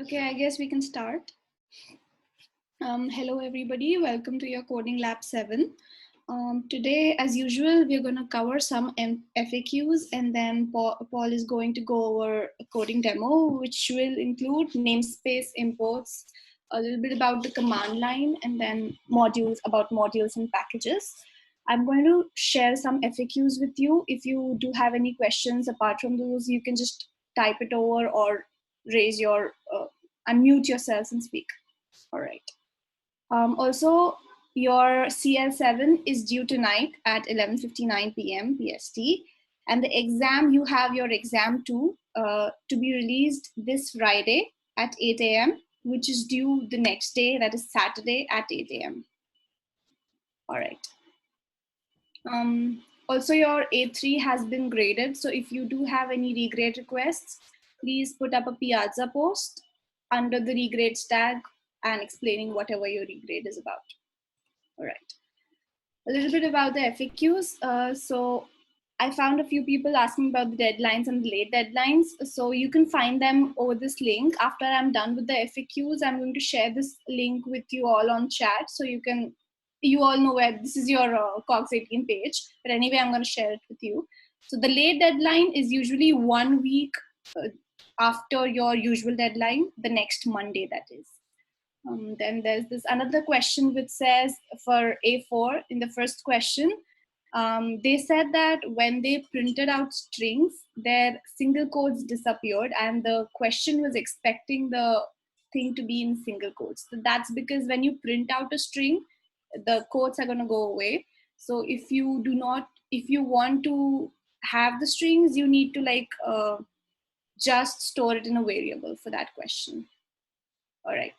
Okay, I guess we can start. Hello, everybody. Welcome to your Coding Lab 7. Today, as usual, we're going to cover some FAQs, and then Paul is going to go over a coding demo, which will include namespace imports, a little bit about the command line, and then about modules and packages. I'm going to share some FAQs with you. If you do have any questions apart from those, you can just type it over or raise your unmute yourselves and speak. All right. Also, your CL7 is due tonight at 11:59 p.m. PST, and the exam, you have your exam 2 to be released this Friday at 8 a.m., which is due the next day, that is Saturday at 8 a.m. All right. Also, your A3 has been graded, so if you do have any regrade requests, please put up a Piazza post under the regrades tag and explaining whatever your regrade is about. All right. A little bit about the FAQs. So I found a few people asking about the deadlines and the late deadlines. So you can find them over this link. After I'm done with the FAQs, I'm going to share this link with you all on chat. So you all know where this is your COGS 18 page. But anyway, I'm going to share it with you. So the late deadline is usually 1 week after your usual deadline, the next Monday, that is. Then there's this another question which says for A4 in the first question, they said that when they printed out strings, their single quotes disappeared and the question was expecting the thing to be in single quotes. So that's because when you print out a string, the quotes are going to go away. So if you want to have the strings, you need to just store it in a variable for that question. All right.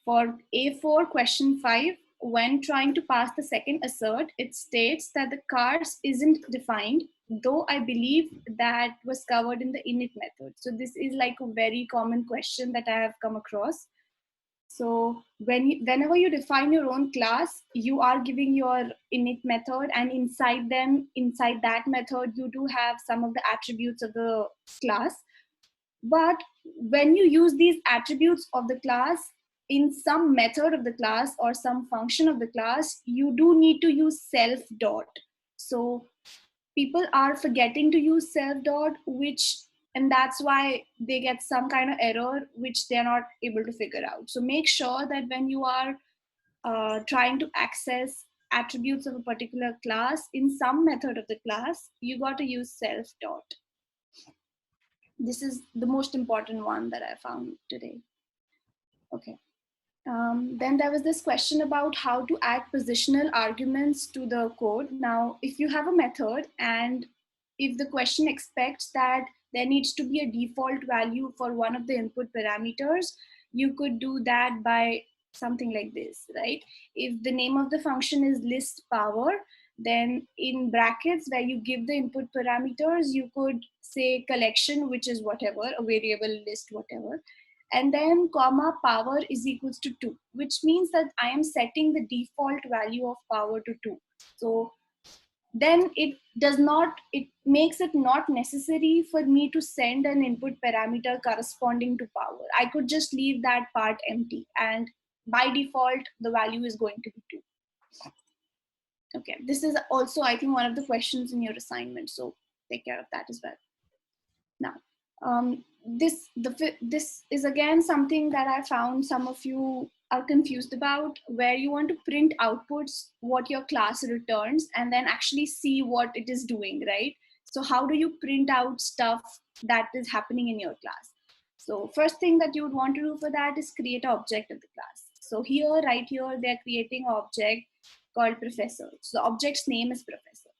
For A4 question 5, when trying to pass the second assert, it states that the cars isn't defined, though I believe that was covered in the init method. So this is like a very common question that I have come across. So whenever you define your own class, you are giving your init method, and inside that method, you do have some of the attributes of the class. But when you use these attributes of the class in some method of the class or some function of the class, you do need to use self dot. So people are forgetting to use self dot, and that's why they get some kind of error which they're not able to figure out. So make sure that when you are trying to access attributes of a particular class in some method of the class, you got to use self dot. This is the most important one that I found today. Okay. Then there was this question about how to add positional arguments to the code. Now, if you have a method and if the question expects that there needs to be a default value for one of the input parameters, you could do that by something like this, right? If the name of the function is list power, then in brackets where you give the input parameters, you could say collection, which is whatever, a variable list, whatever. And then comma power is equals to 2, which means that I am setting the default value of power to 2. So then it makes it not necessary for me to send an input parameter corresponding to power. I could just leave that part empty, and by default, the value is going to be 2. Okay, this is also, I think, one of the questions in your assignment, so take care of that as well. Now, this is again something that I found some of you are confused about, where you want to print outputs, what your class returns, and then actually see what it is doing, right? So how do you print out stuff that is happening in your class? So first thing that you would want to do for that is create an object of the class. So right here, they're creating an object called professor. So the object's name is professor.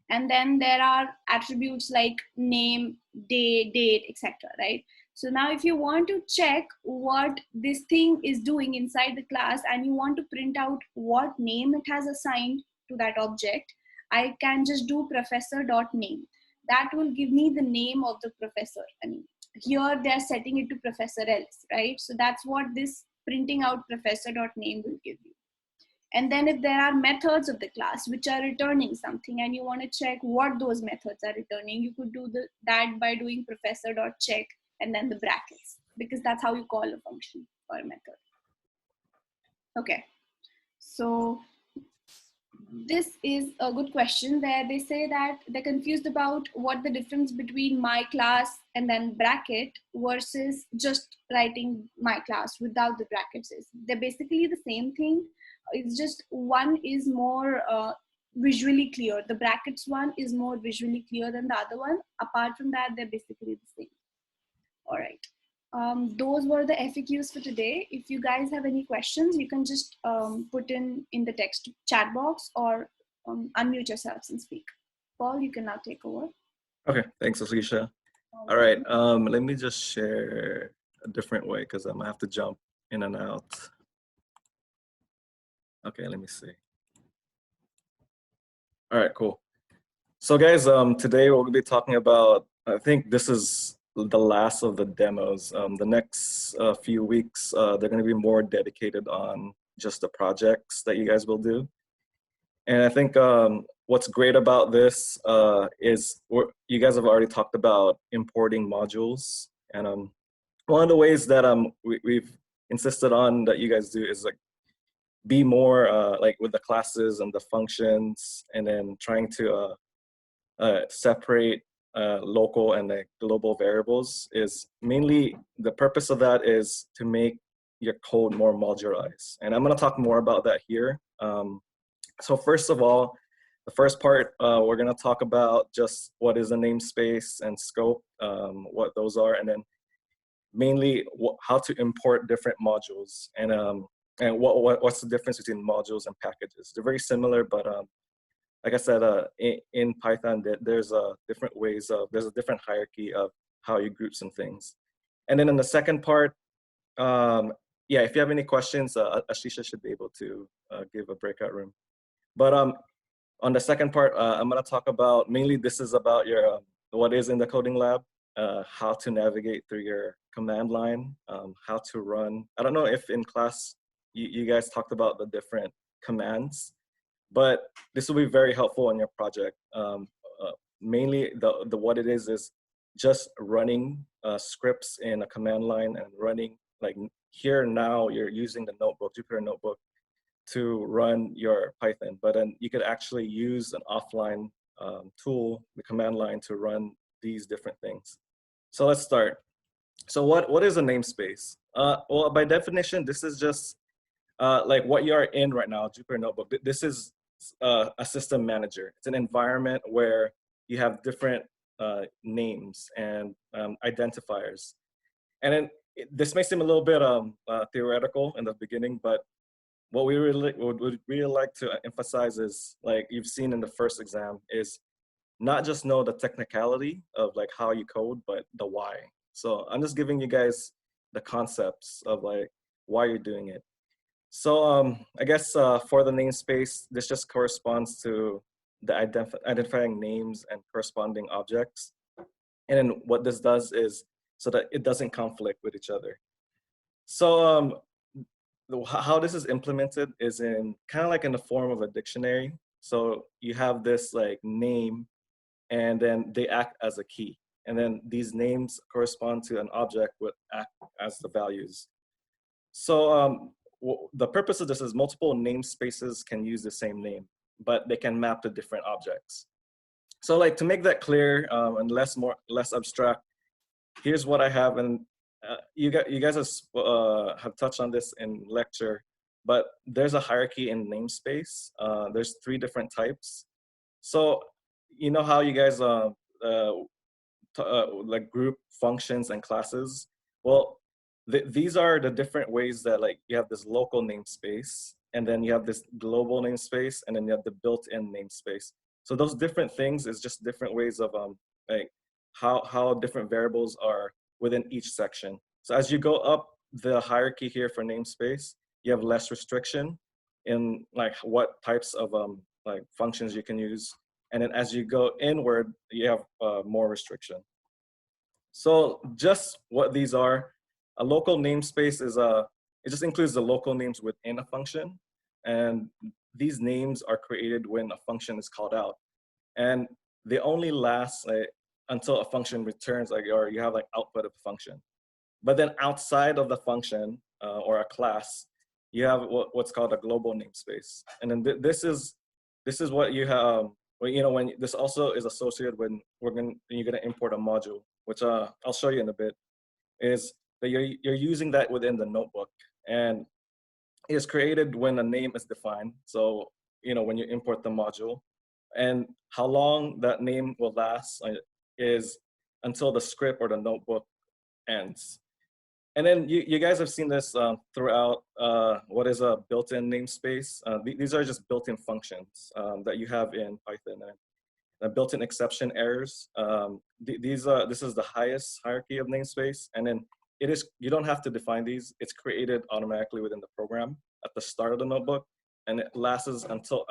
And then there are attributes like name, day, date, etc., right? So now if you want to check what this thing is doing inside the class and you want to print out what name it has assigned to that object, I can just do professor.name. That will give me the name of the professor. I mean, here they're setting it to Professor else, right? So that's what this printing out professor.name will give you. And then if there are methods of the class which are returning something and you want to check what those methods are returning, you could do that by doing professor.check and then the brackets. because that's how you call a function or a method. Okay, so this is a good question where they say that they're confused about what the difference between my class and then bracket versus just writing my class without the brackets is. They're basically the same thing. It's just one is more visually clear. The brackets one is more visually clear than the other one. Apart from that, they're basically the same. All right. Those were the FAQs for today. If you guys have any questions, you can just put in the text chat box or unmute yourselves and speak. Paul, you can now take over. Okay, thanks, Aslisha. All right, let me just share a different way because I'm gonna have to jump in and out. Okay, let me see. All right, cool. So guys, today we're gonna be talking about, I think this is the last of the demos. The next few weeks, they're gonna be more dedicated on just the projects that you guys will do. And I think what's great about this is you guys have already talked about importing modules. And one of the ways that we've insisted on that you guys do is like be more like with the classes and the functions, and then trying to separate local and the global variables. Is mainly the purpose of that is to make your code more modularized. And I'm going to talk more about that here. So first of all, the first part, we're going to talk about just what is a namespace and scope, what those are, and then mainly how to import different modules, and what's the difference between modules and packages. They're very similar, but like I said, in Python, there's different ways of, there's a different hierarchy of how you group some things. And then in the second part, yeah, if you have any questions, Ashisha should be able to give a breakout room. But on the second part, I'm going to talk about, mainly this is about your what is in the coding lab, how to navigate through your command line, how to run. I don't know if in class you guys talked about the different commands, but this will be very helpful in your project. Mainly the what it is just running scripts in a command line and running, like here now you're using the notebook, Jupyter Notebook, to run your Python, but then you could actually use an offline tool, the command line, to run these different things. So let's start. So what is a namespace? Well, by definition, this is just like what you are in right now, Jupyter Notebook. This is a system manager. It's an environment where you have different names and identifiers. And then this may seem a little bit theoretical in the beginning, but what we would really like to emphasize is, like you've seen in the first exam, is not just know the technicality of like how you code, but the why. So I'm just giving you guys the concepts of like why you're doing it. So I guess for the namespace, this just corresponds to the identifying names and corresponding objects. And then what this does is so that it doesn't conflict with each other. So how this is implemented is in kind of like in the form of a dictionary. So you have this like name, and then they act as a key. And then these names correspond to an object would act as the values. So the purpose of this is multiple namespaces can use the same name, but they can map to different objects. So like to make that clear and less abstract, here's what I have. And you guys have touched on this in lecture, but there's a hierarchy in namespace. There's 3 different types. So you know how you guys like group functions and classes? Well, these are the different ways that like you have this local namespace, and then you have this global namespace, and then you have the built-in namespace. So those different things is just different ways of like how different variables are within each section. So as you go up the hierarchy here for namespace, you have less restriction in like what types of like functions you can use. And then as you go inward, you have more restriction. So just what these are, a local namespace is it just includes the local names within a function. And these names are created when a function is called out. And they only last until a function returns, like, or you have like output of a function. But then outside of the function or a class, you have what's called a global namespace. And then this is what you have. Well, you know, when this also is associated when you're gonna import a module, which I'll show you in a bit, is that you're using that within the notebook, and it is created when a name is defined. So you know, when you import the module, and how long that name will last is until the script or the notebook ends. And then you guys have seen this throughout what is a built-in namespace. These are just built-in functions that you have in Python. And built-in exception errors. This is the highest hierarchy of namespace. And then you don't have to define these. It's created automatically within the program at the start of the notebook. And it lasts until,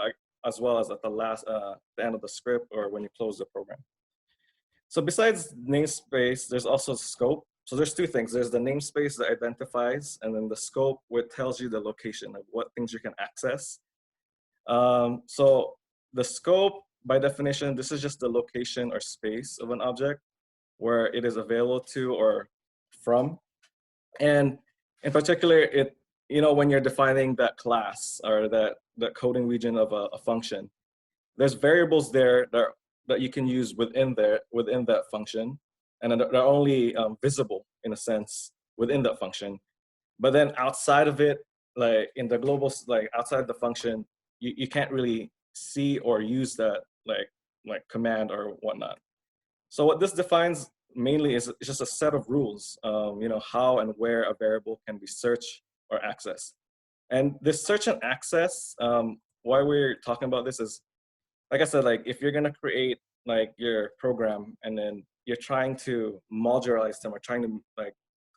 as well as at the end of the script or when you close the program. So besides namespace, there's also scope. So there's two things. There's the namespace that identifies, and then the scope, which tells you the location of what things you can access. So the scope, by definition, this is just the location or space of an object where it is available to or from. And in particular, you know, when you're defining that class or that coding region of a function, there's variables there that you can use within that function, and they're only visible in a sense within that function. But then outside of it, like in the global, like outside the function, you can't really see or use that like command or whatnot. So what this defines mainly is just a set of rules, you know, how and where a variable can be searched or accessed. And this search and access, why we're talking about this is, like I said, like if you're gonna create like your program and then you're trying to modularize them or trying to like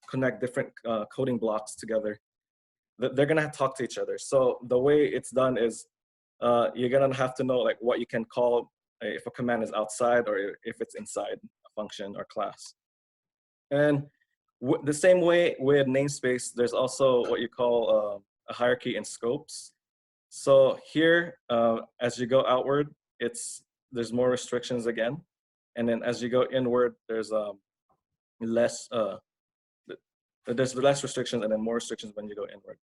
connect different coding blocks together, they're gonna talk to each other. So the way it's done is you're gonna have to know like what you can call if a command is outside or if it's inside a function or class. And the same way with namespace, there's also what you call a hierarchy in scopes. So here, as you go outward, there's more restrictions again, and then as you go inward, there's less restrictions, and then more restrictions when you go inward.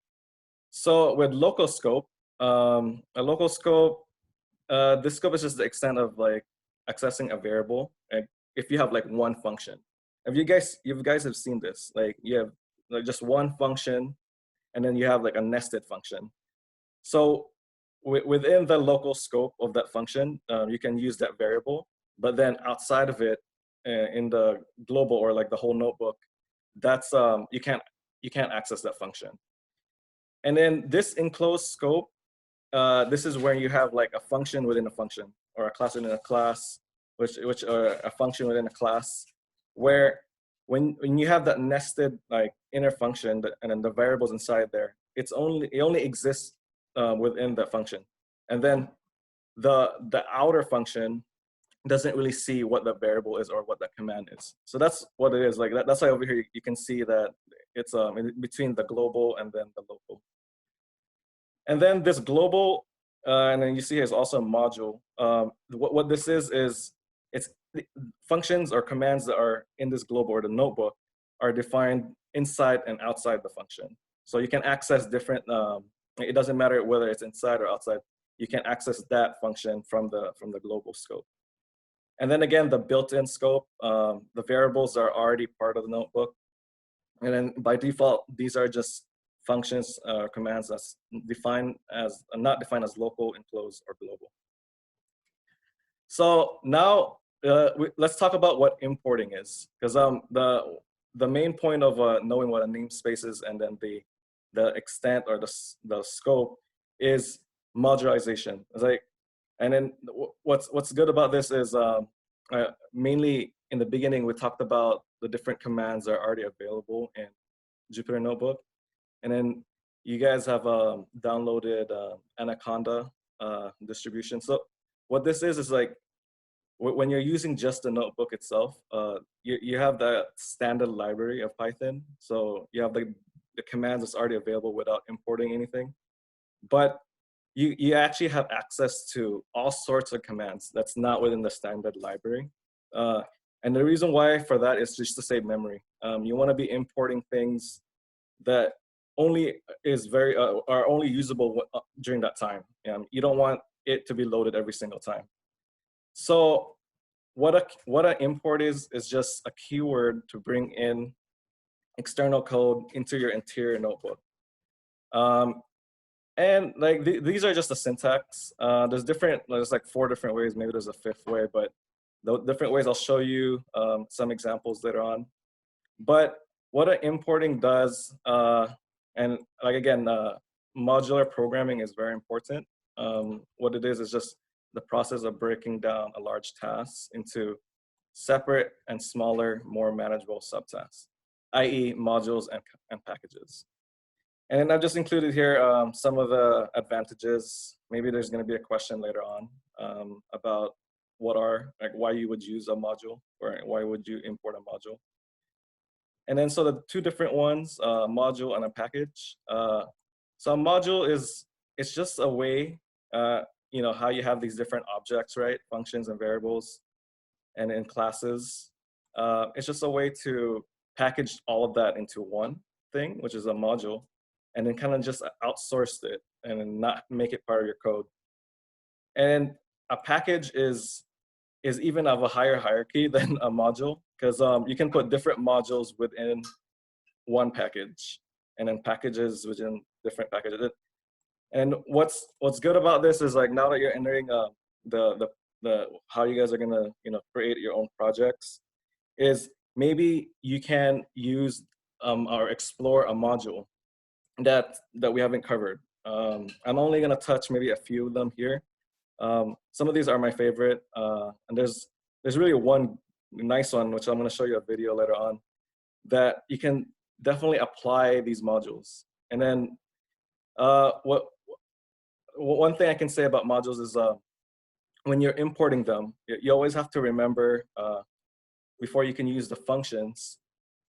So with local scope, a local scope, this scope is just the extent of like accessing a variable. And if you have like one function, if you guys have seen this, like you have like just one function, and then you have like a nested function. So within the local scope of that function, you can use that variable. But then outside of it, in the global or like the whole notebook, that's you can't access that function. And then this enclosed scope, this is where you have like a function within a function or a class within a class, which are a function within a class, where when you have that nested like inner function and then the variables inside there, it only exists within that function. And then the outer function doesn't really see what the variable is or what the command is. So that's what it is. Like that's why over here you can see that it's in between the global and then the local. And then this global, and then you see is also a module. What this is it's functions or commands that are in this global or the notebook are defined inside and outside the function. So you can access different, it doesn't matter whether it's inside or outside, you can access that function from the global scope. And then again, the built-in scope, the variables are already part of the notebook. And then by default, these are just functions or commands that's defined as, not defined as local, enclosed, or global. So now let's talk about what importing is, because the main point of knowing what a namespace is and then the extent or the scope is modularization. It's like, and then what's good about this is mainly in the beginning we talked about the different commands that are already available in Jupyter Notebook, and then you guys have downloaded Anaconda distribution. So what this is like when you're using just the notebook itself, you have the standard library of Python. So you have the commands that's already available without importing anything. But you actually have access to all sorts of commands that's not within the standard library. And the reason why for that is just to save memory. You want to be importing things that only are only usable during that time. You don't want it to be loaded every single time. So what an import is just a keyword to bring in external code into your interior notebook. And like these are just the syntax. There's like 4 different ways. Maybe there's a 5th way, but the different ways I'll show you some examples later on. But what an importing does, and like again, modular programming is very important. What it is just the process of breaking down a large task into separate and smaller, more manageable subtasks, i.e. modules and packages. And I've just included here some of the advantages. Maybe there's going to be a question later on about why you would use a module or why would you import a module. And then so the 2 different ones, module and a package. So a module it's just a way, how you have these different objects, right? Functions and variables and in classes. It's just a way to package all of that into one thing, which is a module, and then kind of just outsource it and then not make it part of your code. And a package is even of a higher hierarchy than a module, because you can put different modules within one package, and then packages within different packages. And what's good about this is like now that you're entering the how you guys are gonna create your own projects, is maybe you can use or explore a module that we haven't covered. I'm only gonna touch maybe a few of them here. Some of these are my favorite, and there's really one nice one, which I'm gonna show you a video later on, that you can definitely apply these modules. And then one thing I can say about modules is when you're importing them, you always have to remember before you can use the functions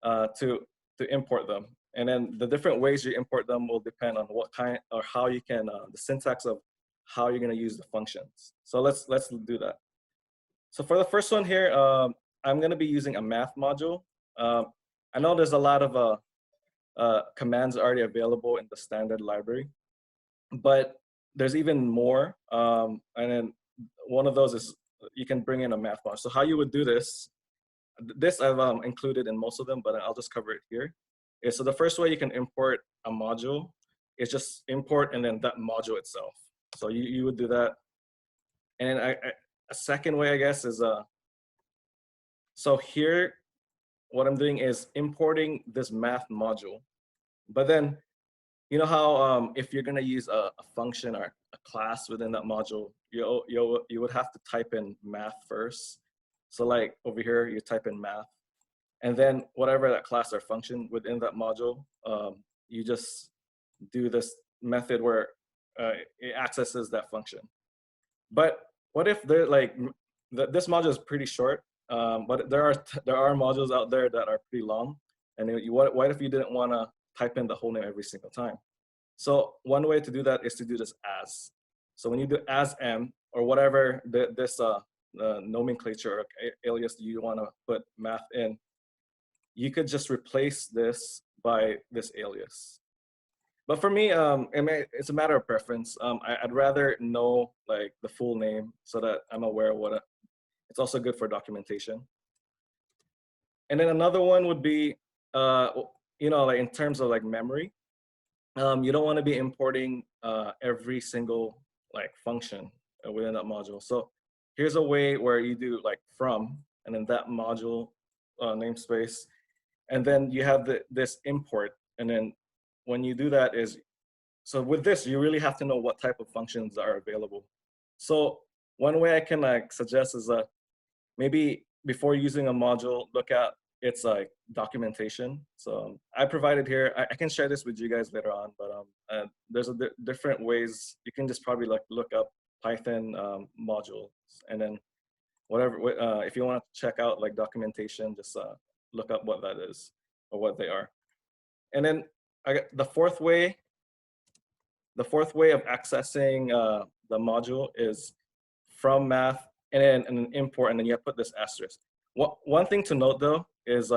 to import them. And then the different ways you import them will depend on what kind or how you can, the syntax of how you're gonna use the functions. So let's do that. So for the first one here, I'm gonna be using a math module. I know there's a lot of commands already available in the standard library, but there's even more. And then one of those is you can bring in a math module. So how you would do this I've included in most of them, but I'll just cover it here. So the first way you can import a module is just import and then that module itself. So you would do that. And a second way, I guess, is so here, what I'm doing is importing this math module. But then, you know how if you're gonna use a function or a class within that module, you would have to type in math first. So like over here, you type in math, and then whatever that class or function within that module, you just do this method where it accesses that function. But what if they're like, this module is pretty short, but there are modules out there that are pretty long, and what if you didn't want to type in the whole name every single time? So one way to do that is to do this as. So when you do as m or whatever this nomenclature or alias you want to put math in, you could just replace this by this alias. But for me, it's a matter of preference. I'd rather know like the full name so that I'm aware of what it's also good for documentation. And then another one would be, like in terms of like memory, you don't want to be importing every single like function within that module. So here's a way where you do like from, and then that module namespace, and then you have this import. And then when you do that so with this, you really have to know what type of functions are available. So one way I can like suggest is maybe before using a module, look at its like documentation. So I provided here, I can share this with you guys later on, but there's different ways. You can just probably like look up Python modules, and then whatever, if you want to check out like documentation, just look up what that is or what they are. And then the fourth way of accessing the module is from math and then an import, and then you have to put this asterisk. One thing to note though is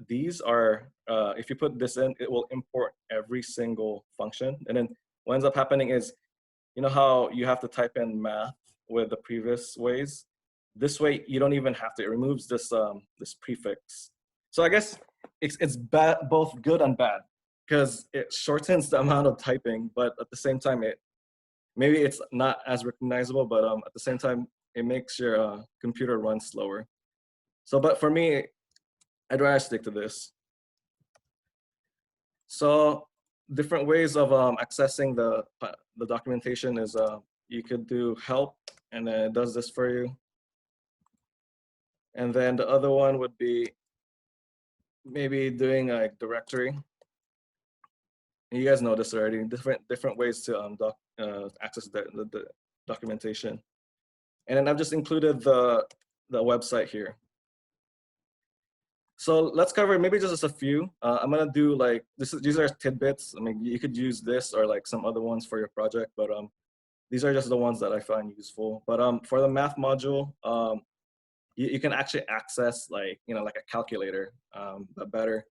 these are, if you put this in, it will import every single function. And then what ends up happening is, you know how you have to type in math with the previous ways? This way, you don't even have to. It removes this this prefix. So I guess it's bad, both good and bad, because it shortens the amount of typing, but at the same time, maybe it's not as recognizable, but at the same time, it makes your computer run slower. So, but for me, I'd rather stick to this. So different ways of accessing the documentation is you could do help, and then it does this for you. And then the other one would be maybe doing a directory. And you guys know this already. Different ways to access the documentation. And then I've just included the website here. So let's cover maybe just a few. I'm gonna do like these are tidbits. I mean, you could use this or like some other ones for your project, but these are just the ones that I find useful. But for the math module, you can actually access like like a calculator. But better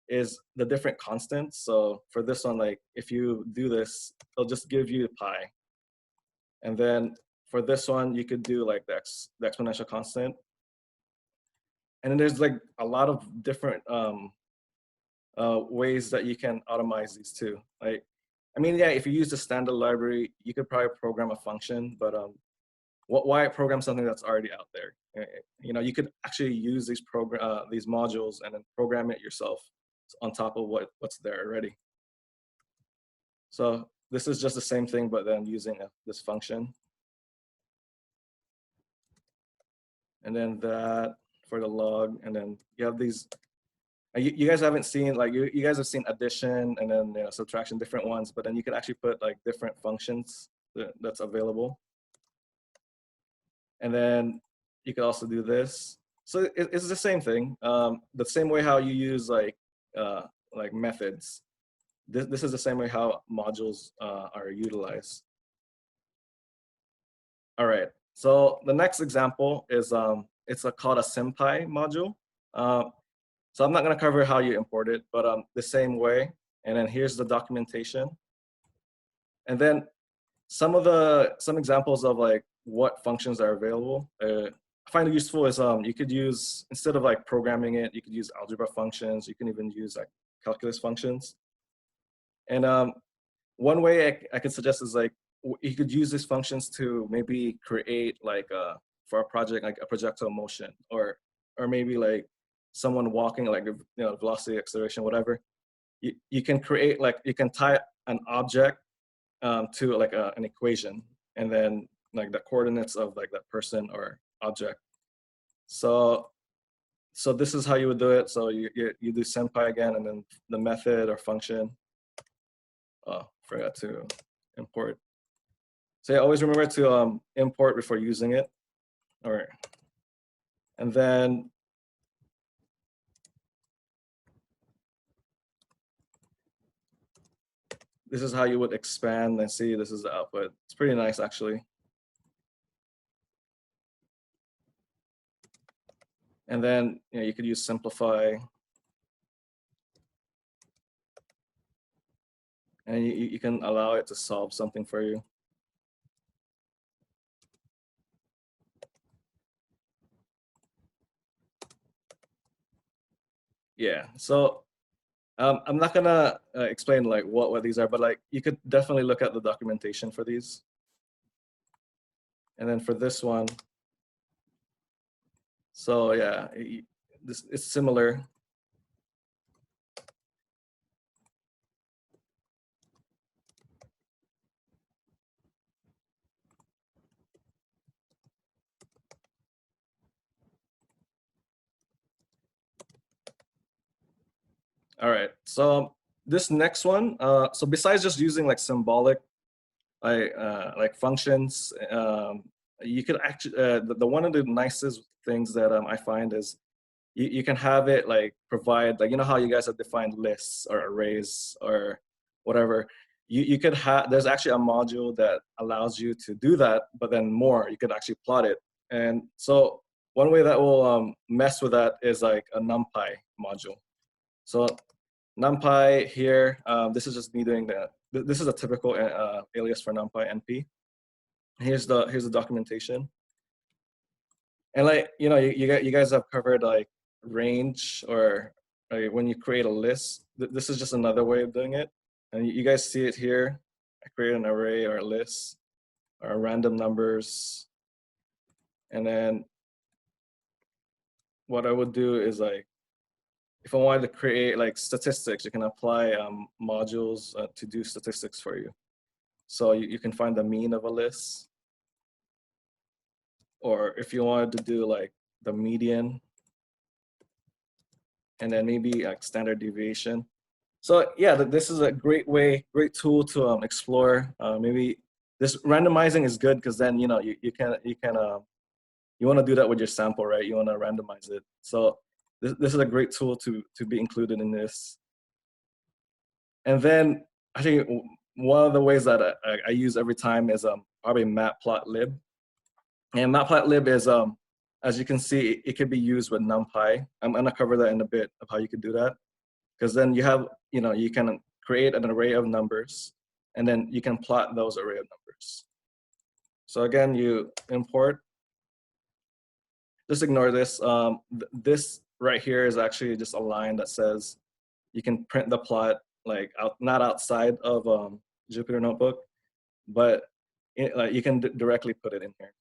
is the different constants. So for this one, like if you do this, it'll just give you pi. And then for this one, you could do like the exponential constant. And then there's like a lot of different ways that you can automate these too. Like, I mean, yeah, if you use the standard library, you could probably program a function, but why program something that's already out there? You could actually use these modules and then program it yourself on top of what's there already. So this is just the same thing, but then using this function. And then that for the log, and then you have these. You guys haven't seen, like you guys have seen addition and then subtraction, different ones, but then you can actually put like different functions that's available. And then you can also do this. So it's the same thing. The same way how you use like methods. This is the same way how modules are utilized. All right. So the next example is it's called a Senpai module. So I'm not going to cover how you import it, but the same way. And then here's the documentation. And then some examples of like what functions are available. I find it useful is you could use, instead of like programming it, you could use algebra functions. You can even use like calculus functions. And one way I could suggest is like you could use these functions to maybe create like for a project like a projectile motion, or maybe like someone walking, like velocity, acceleration, whatever. You can create, like you can tie an object to like an equation, and then like the coordinates of like that person or object. So this is how you would do it. So you do Senpai again, and then the method or function. Oh, forgot to import. So yeah, always remember to import before using it. All right. And then this is how you would expand and see this is the output. It's pretty nice, actually. And then you could use simplify. And you can allow it to solve something for you. Yeah, so I'm not gonna explain like what these are, but like you could definitely look at the documentation for these. And then for this one, so yeah, this is similar. All right, so this next one, so besides just using like symbolic, like functions, you could actually, the one of the nicest things that I find is you can have it like provide, like how you guys have defined lists or arrays or whatever. You could have, there's actually a module that allows you to do that, but then more, you could actually plot it. And so one way that will mess with that is like a Numpy module. So Numpy here, this is just me doing that. This is a typical alias for Numpy NP. Here's the documentation. And like, you know, you guys have covered like range or like when you create a list. This is just another way of doing it. And you guys see it here. I create an array or a list or random numbers. And then what I would do is like, if I wanted to create like statistics, you can apply modules to do statistics for you. So you can find the mean of a list. Or if you wanted to do like the median, and then maybe like standard deviation. So yeah, this is a great tool to explore. Maybe this randomizing is good because then you know you want to do that with your sample, right? You want to randomize it. So this is a great tool to be included in this. And then I think one of the ways that I use every time is probably matplotlib. And matplotlib is as you can see, it can be used with NumPy. I'm gonna cover that in a bit of how you could do that. Because then you have, you know, you can create an array of numbers and then you can plot those array of numbers. So again, you import, just ignore this. This right here is actually just a line that says you can print the plot like not outside of Jupyter Notebook, but like you can directly put it in here.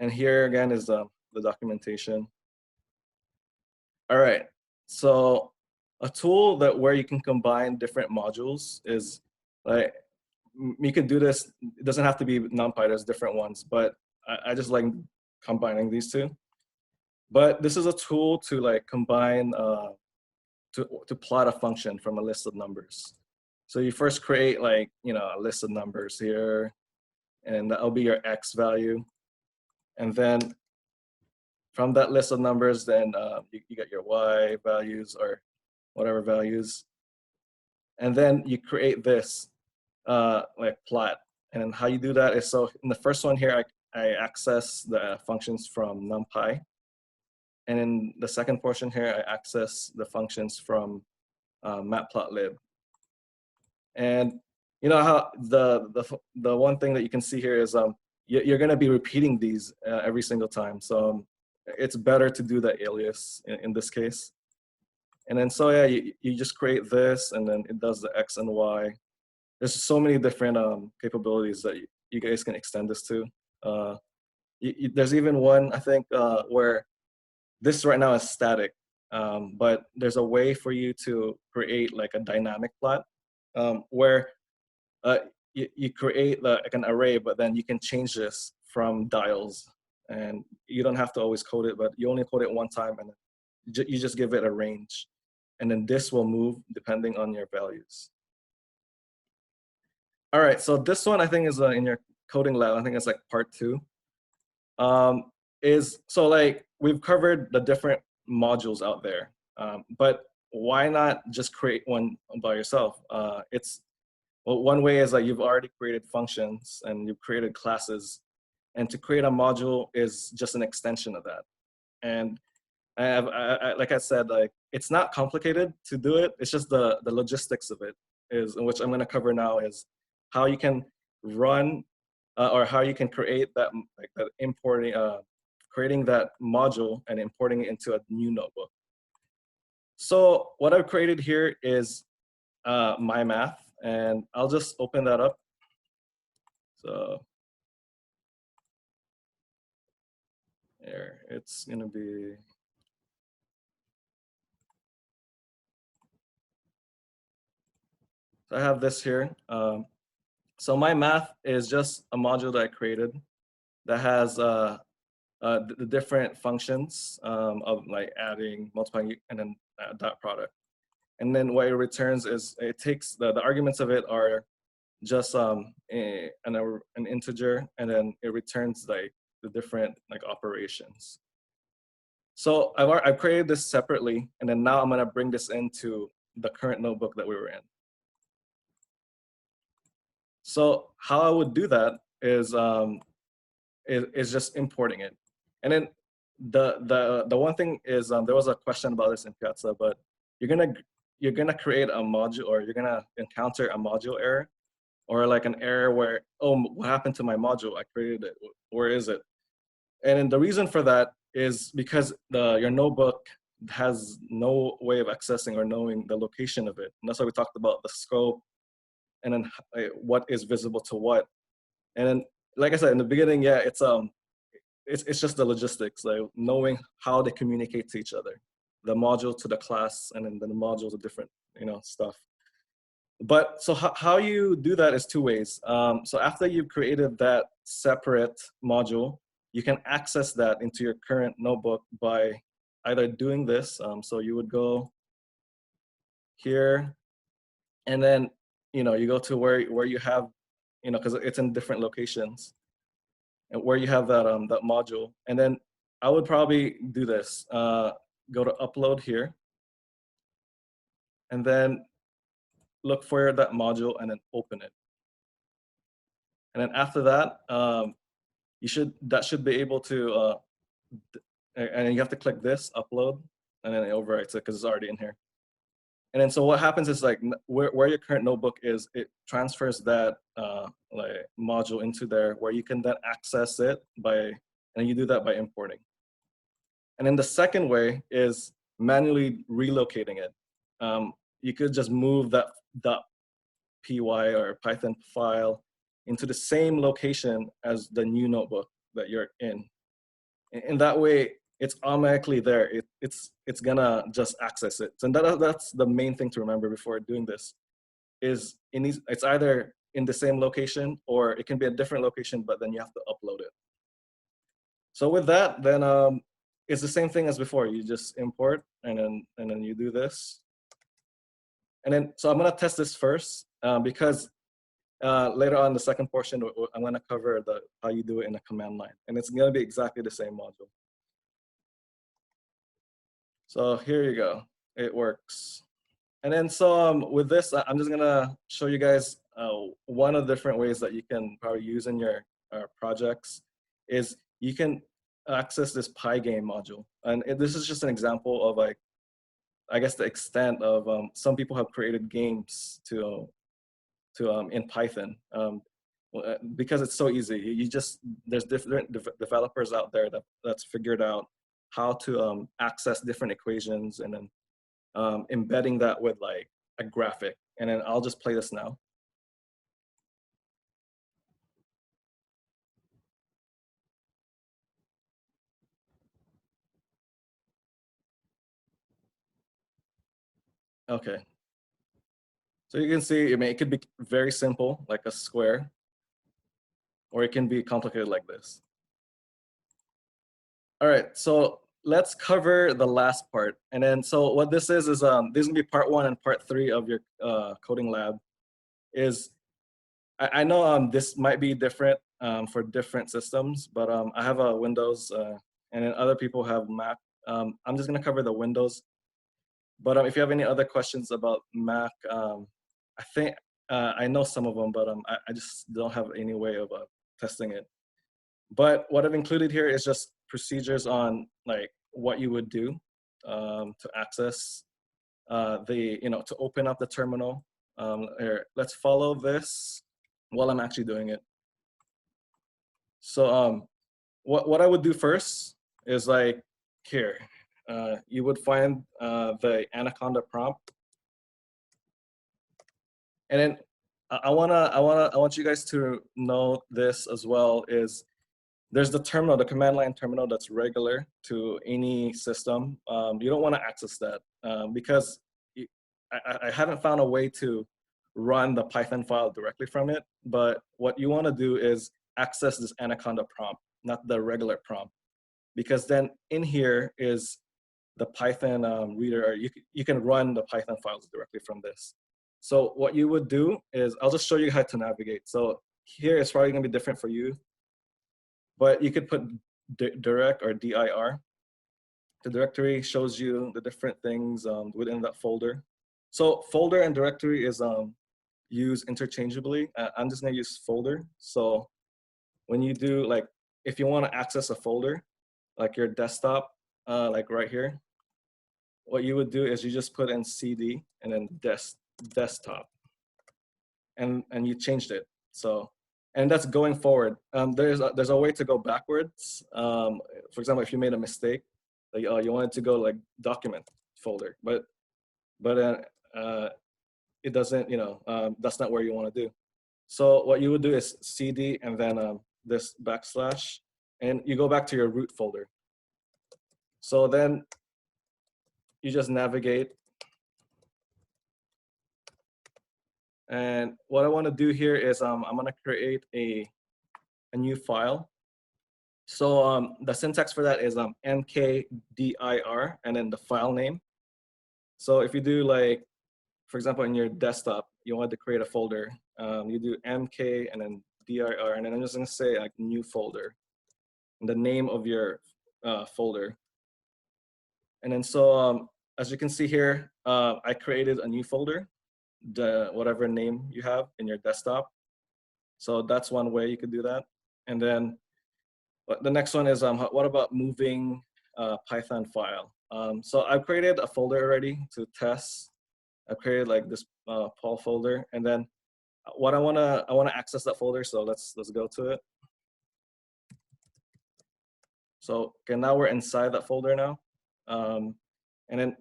And here again is the documentation. All right, so a tool that where you can combine different modules is like, you could do this, it doesn't have to be NumPy, there's different ones, but I just like combining these two. But this is a tool to like combine, to plot a function from a list of numbers. So you first create like, you know, a list of numbers here, and that'll be your X value. And then from that list of numbers, then you get your Y values or whatever values. And then you create this like plot. And how you do that is, so in the first one here, I access the functions from NumPy. And in the second portion here, I access the functions from matplotlib. And you know how the one thing that you can see here is you're going to be repeating these every single time. So it's better to do the alias in this case. And then so yeah, you just create this, and then it does the X and Y. There's so many different capabilities that you guys can extend this to. There's even one, I think, where this right now is static, but there's a way for you to create like a dynamic plot where you create like an array, but then you can change this from dials. And you don't have to always code it, but you only code it one time, and you just give it a range. And then this will move depending on your values. All right, so this one I think is in your coding lab. I think it's like part 2. Is so like we've covered the different modules out there, but why not just create one by yourself? Well, one way is that you've already created functions and you've created classes, and to create a module is just an extension of that. And like I said, like it's not complicated to do it. It's just the logistics of it is, which I'm going to cover now, is how you can run or how you can create that, like that importing, creating that module and importing it into a new notebook. So what I've created here is my math, and I'll just open that up. So there, it's going to be. So I have this here. So my math is just a module that I created that has the different functions of like adding, multiplying, and then dot product. And then what it returns is, it takes the arguments of it are just an integer, and then it returns like the different like operations. So I've created this separately, and then now I'm gonna bring this into the current notebook that we were in. So how I would do that is just importing it. And then the one thing is there was a question about this in Piazza, but you're gonna create a module, or you're gonna encounter a module error, or like an error where, oh, what happened to my module? I created it. Where is it? And then the reason for that is because your notebook has no way of accessing or knowing the location of it. And that's why we talked about the scope, and then what is visible to what. And then, like I said in the beginning, yeah, it's just the logistics, like knowing how they communicate to each other, the module to the class, and then the modules are different, stuff. But so how you do that is two ways. So after you've created that separate module, you can access that into your current notebook by either doing this. So you would go here, and then you go to where you have, because it's in different locations, and where you have that module. And then I would probably do this. Go to upload here, and then look for that module, and then open it. And then after that, that should be able to, and you have to click this, upload, and then it overwrites it because it's already in here. And then so what happens is, like, where your current notebook is, it transfers that like module into there, where you can then access it and you do that by importing. And then the second way is manually relocating it. You could just move that .py or Python file into the same location as the new notebook that you're in. And that way, it's automatically there. It's gonna just access it. And that's the main thing to remember before doing this. It's either in the same location, or it can be a different location, but then you have to upload it. So with that, then it's the same thing as before. You just import, and then you do this. And then, so I'm gonna test this first, because later on, the second portion, I'm gonna cover how you do it in a command line, and it's gonna be exactly the same module. So here you go, it works. And then so with this, I'm just gonna show you guys one of the different ways that you can probably use in your projects is you can access this Pygame module. And this is just an example of, like, I guess the extent of some people have created games in Python. Because it's so easy. There's different developers out there that's figured out how to access different equations, and then embedding that with, like, a graphic. And then I'll just play this now. Okay. So you can see, it could be very simple, like a square, or it can be complicated like this. All right, so let's cover the last part. And then, so what this is this is gonna be part 1 and part 3 of your coding lab. I know this might be different for different systems, but I have a Windows, and then other people have Mac. I'm just gonna cover the Windows. But if you have any other questions about Mac, I think I know some of them, but I just don't have any way of testing it. But what I've included here is just procedures on, like, what you would do to access to open up the terminal. Here, let's follow this while I'm actually doing it. So what I would do first is, like, here, you would find the Anaconda prompt. And then I want you guys to know this as well, is there's the terminal, the command line terminal that's regular to any system. You don't want to access that because I haven't found a way to run the Python file directly from it. But what you want to do is access this Anaconda prompt, not the regular prompt, because then in here is the Python reader, or you can run the Python files directly from this. So what you would do is, I'll just show you how to navigate. So here it's probably gonna be different for you, but you could put direct or dir. The directory shows you the different things within that folder. So folder and directory is used interchangeably. I'm just gonna use folder. So when you do, like, if you wanna access a folder, like your desktop, like right here, what you would do is you just put in CD and then desktop, and you changed it. So, and that's going forward. There's a way to go backwards. For example, if you made a mistake, like you wanted to go like document folder, but it doesn't, that's not where you want to do. So what you would do is CD and then this backslash, and you go back to your root folder. So then you just navigate. And what I want to do here is I'm going to create a new file. So the syntax for that is mkdir and then the file name. So if you do like, for example, in your desktop, you want to create a folder, you do mk and then dir, and then I'm just going to say like new folder, and the name of your folder. And then so as you can see here, I created a new folder, whatever name you have in your desktop. So that's one way you could do that. And then the next one is what about moving Python file? So I've created a folder already to test. I've created like this Paul folder, and then what I wanna access that folder. So let's go to it. So okay, now we're inside that folder now, and then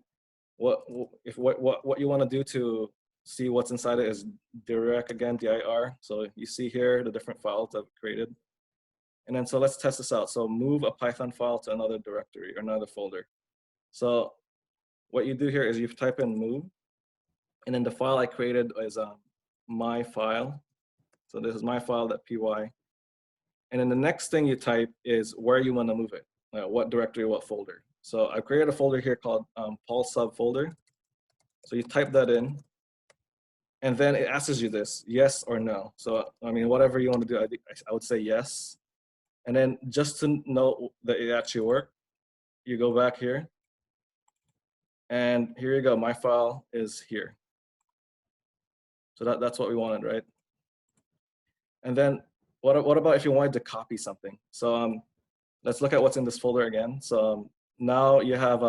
what you want to do to see what's inside it is direct again, dir. So you see here the different files I've created. And then so let's test this out. So move a Python file to another directory or another folder. So what you do here is you type in move, and then the file I created is my file. So this is my file.py. And then the next thing you type is where you want to move it, what directory, what folder. So I created a folder here called Paul subfolder. So you type that in, and then it asks you this, yes or no. So I mean, whatever you want to do, I would say yes. And then just to know that it actually worked, you go back here, and here you go. My file is here. So that's what we wanted, right? And then what about if you wanted to copy something? So let's look at what's in this folder again. So now you have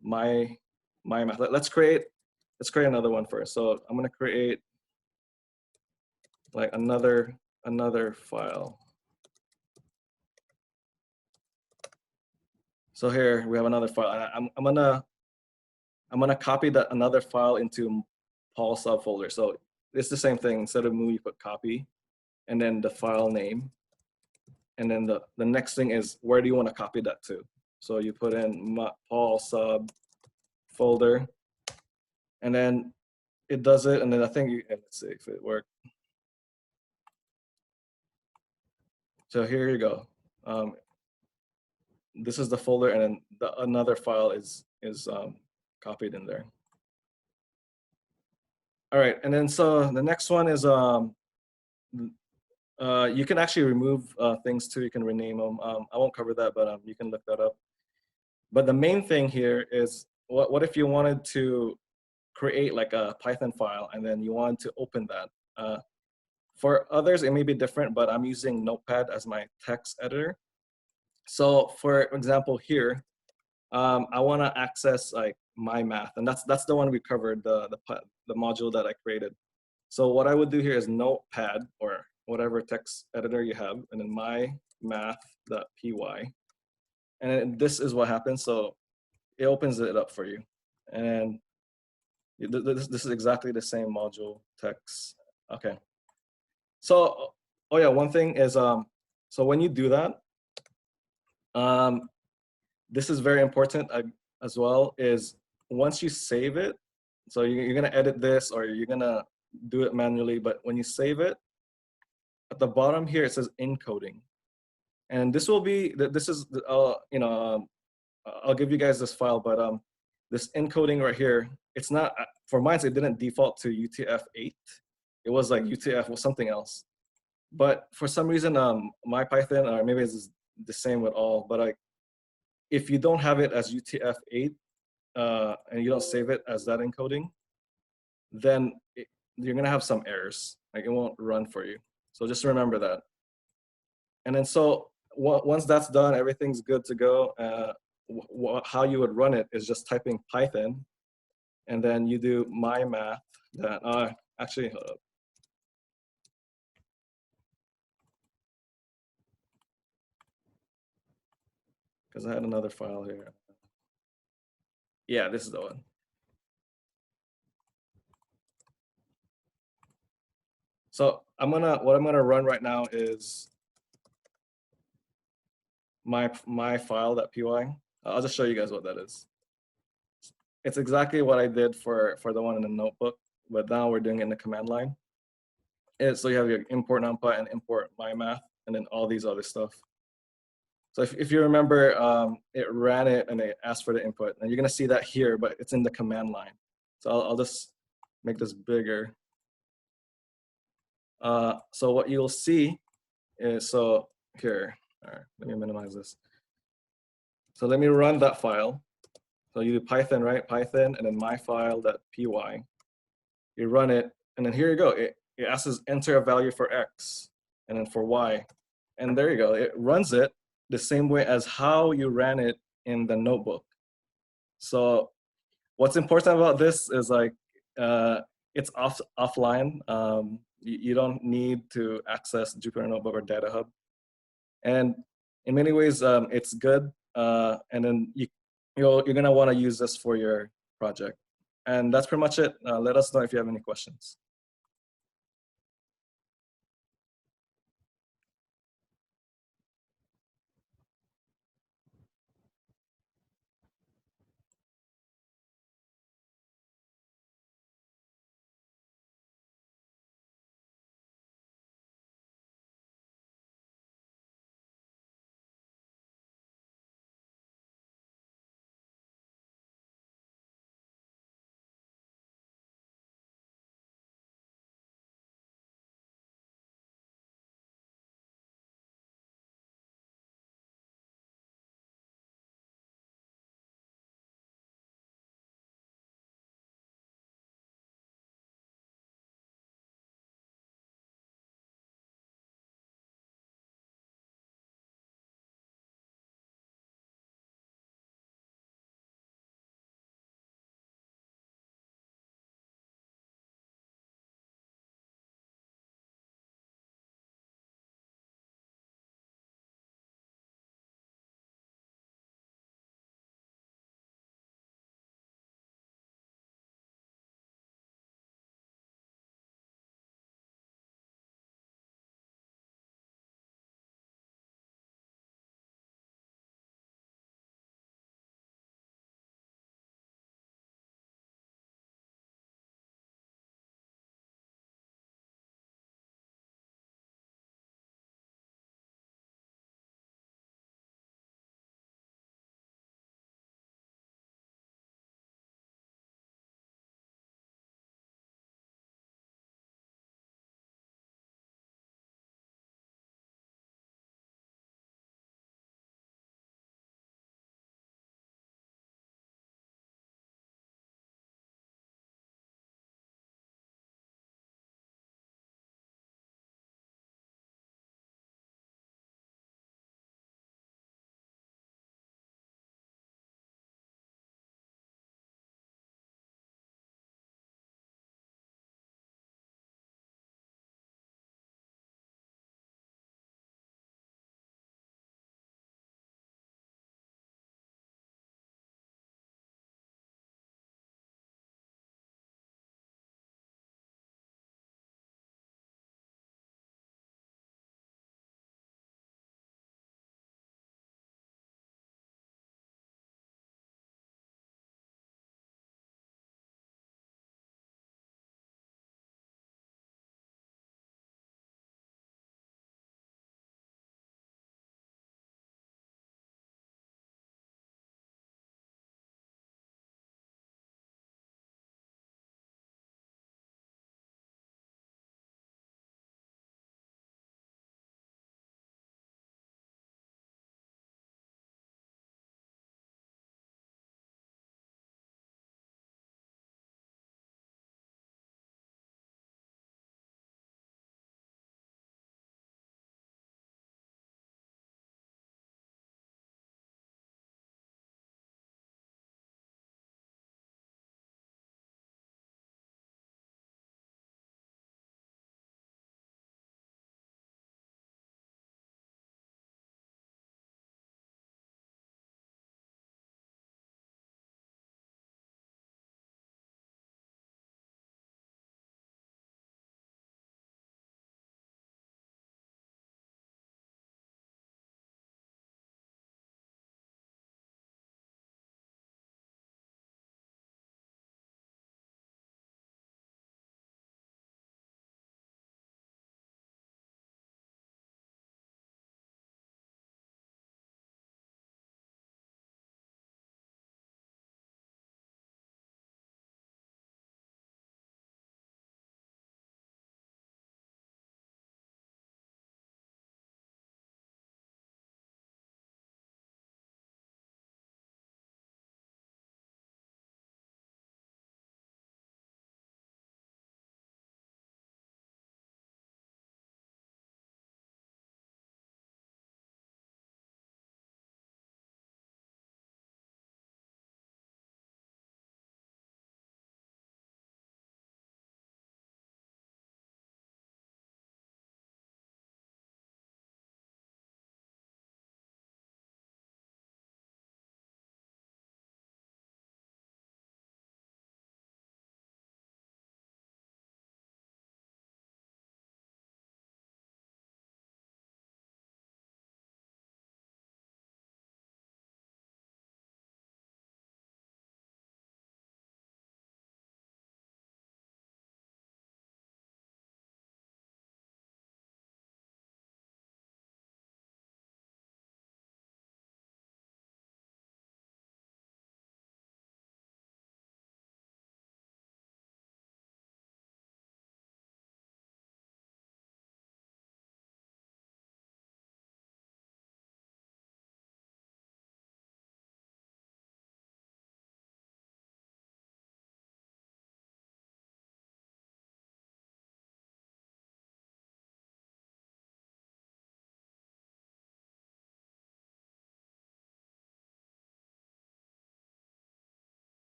my math. Let's create another one first. So I'm gonna create like another file. So here we have another file. I'm gonna copy that another file into Paul subfolder. So it's the same thing. Instead of move, you put copy, and then the file name, and then the next thing is where do you want to copy that to? So you put in Paul sub folder, and then it does it, and then I think let's see if it worked. So here you go. This is the folder, and then another file is copied in there. All right, and then so the next one is you can actually remove things too. You can rename them. I won't cover that, but you can look that up. But the main thing here is what if you wanted to create like a Python file and then you want to open that. For others, it may be different, but I'm using Notepad as my text editor. So for example, here, I want to access like my math, and that's the one we covered, the module that I created. So what I would do here is Notepad or whatever text editor you have, and then my math.py, and this is what happens. So it opens it up for you, and this is exactly the same module text. Okay. So oh yeah, one thing is so when you do that, this is very important as well, is once you save it, so you're gonna edit this or you're gonna do it manually, but when you save it, at the bottom here it says encoding, and this will be this is I'll give you guys this file, but this encoding right here, it's not for mine. It didn't default to UTF-8. It was like UTF was something else. But for some reason, my Python, or maybe it's the same with all, but if you don't have it as UTF-8 and you don't save it as that encoding, then you're gonna have some errors. Like it won't run for you. So just remember that. And then so once that's done, everything's good to go. How you would run it is just typing Python, and then you do my math. That actually, hold up. Because I had another file here. Yeah, this is the one. So what I'm gonna run right now is my file.py. I'll just show you guys what that is. It's exactly what I did for the one in the notebook, but now we're doing it in the command line. So you have your import numpy and import my math, and then all these other stuff. So if you remember, it ran it and it asked for the input, and you're gonna see that here, but it's in the command line. So I'll just make this bigger. So what you'll see is, so here, all right, let me minimize this. So let me run that file. So you do Python, right? Python, and then myfile.py. You run it, and then here you go. It asks enter a value for X, and then for Y. And there you go. It runs it the same way as how you ran it in the notebook. So what's important about this is like, it's offline. You don't need to access Jupyter Notebook or Data Hub. And in many ways, it's good. And then you're gonna wanna use this for your project. And that's pretty much it. Let us know if you have any questions.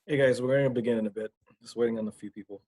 Hey guys, we're going to begin in a bit. Just waiting on a few people.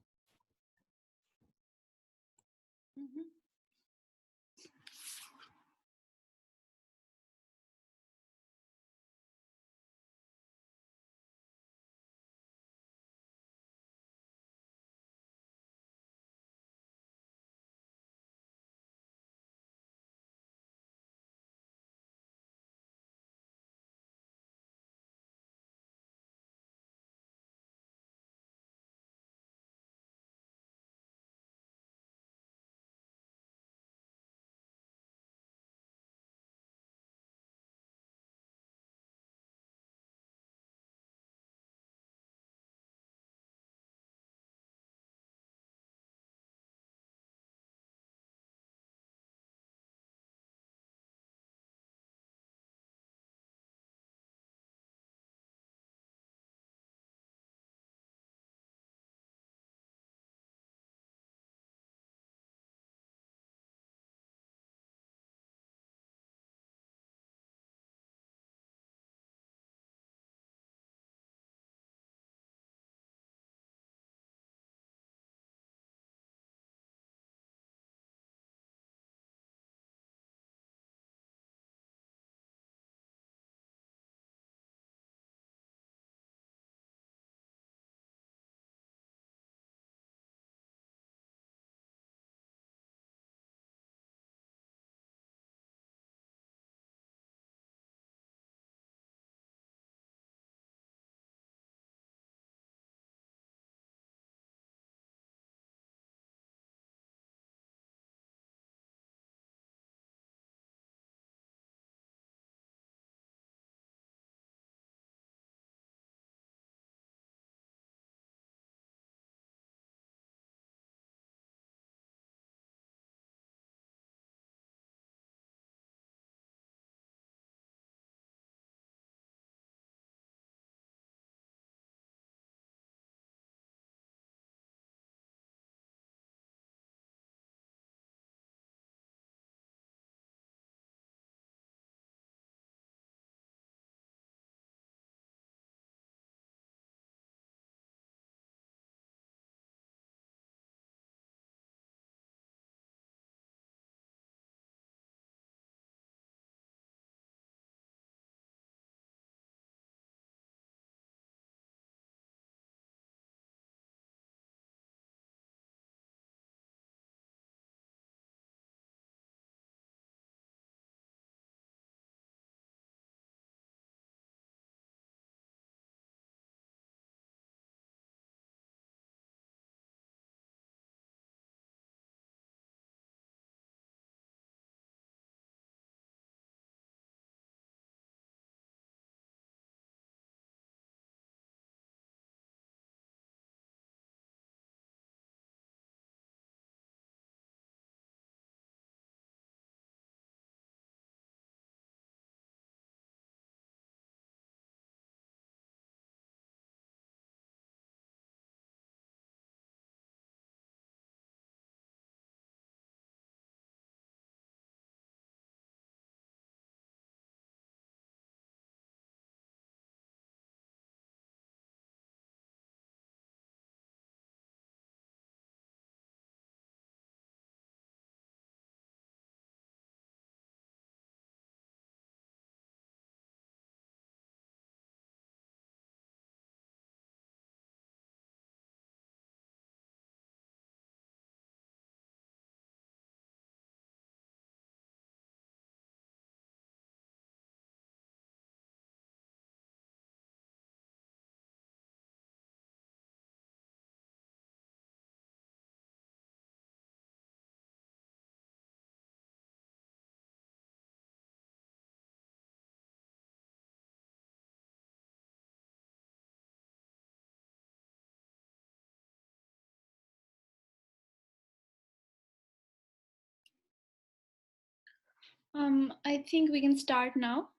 I think we can start now.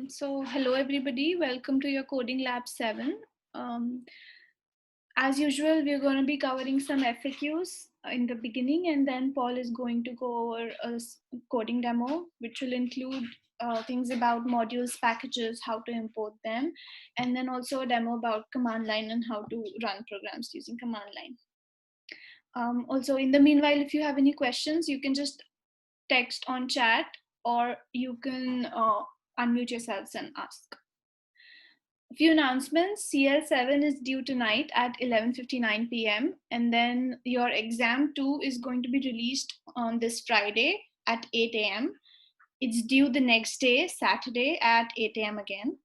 So hello everybody, welcome to your Coding Lab 7. Um, as usual, we're going to be covering some FAQs in the beginning, and then Paul is going to go over a coding demo, which will include things about modules, packages, how to import them, and then also a demo about command line and how to run programs using command line. Also, in the meanwhile, if you have any questions, you can just text on chat, or you can unmute yourselves and ask. A few announcements. CL7 is due tonight at 11:59 p.m. and then your exam 2 is going to be released on this Friday at 8 a.m. It's due the next day, Saturday at 8 a.m. again.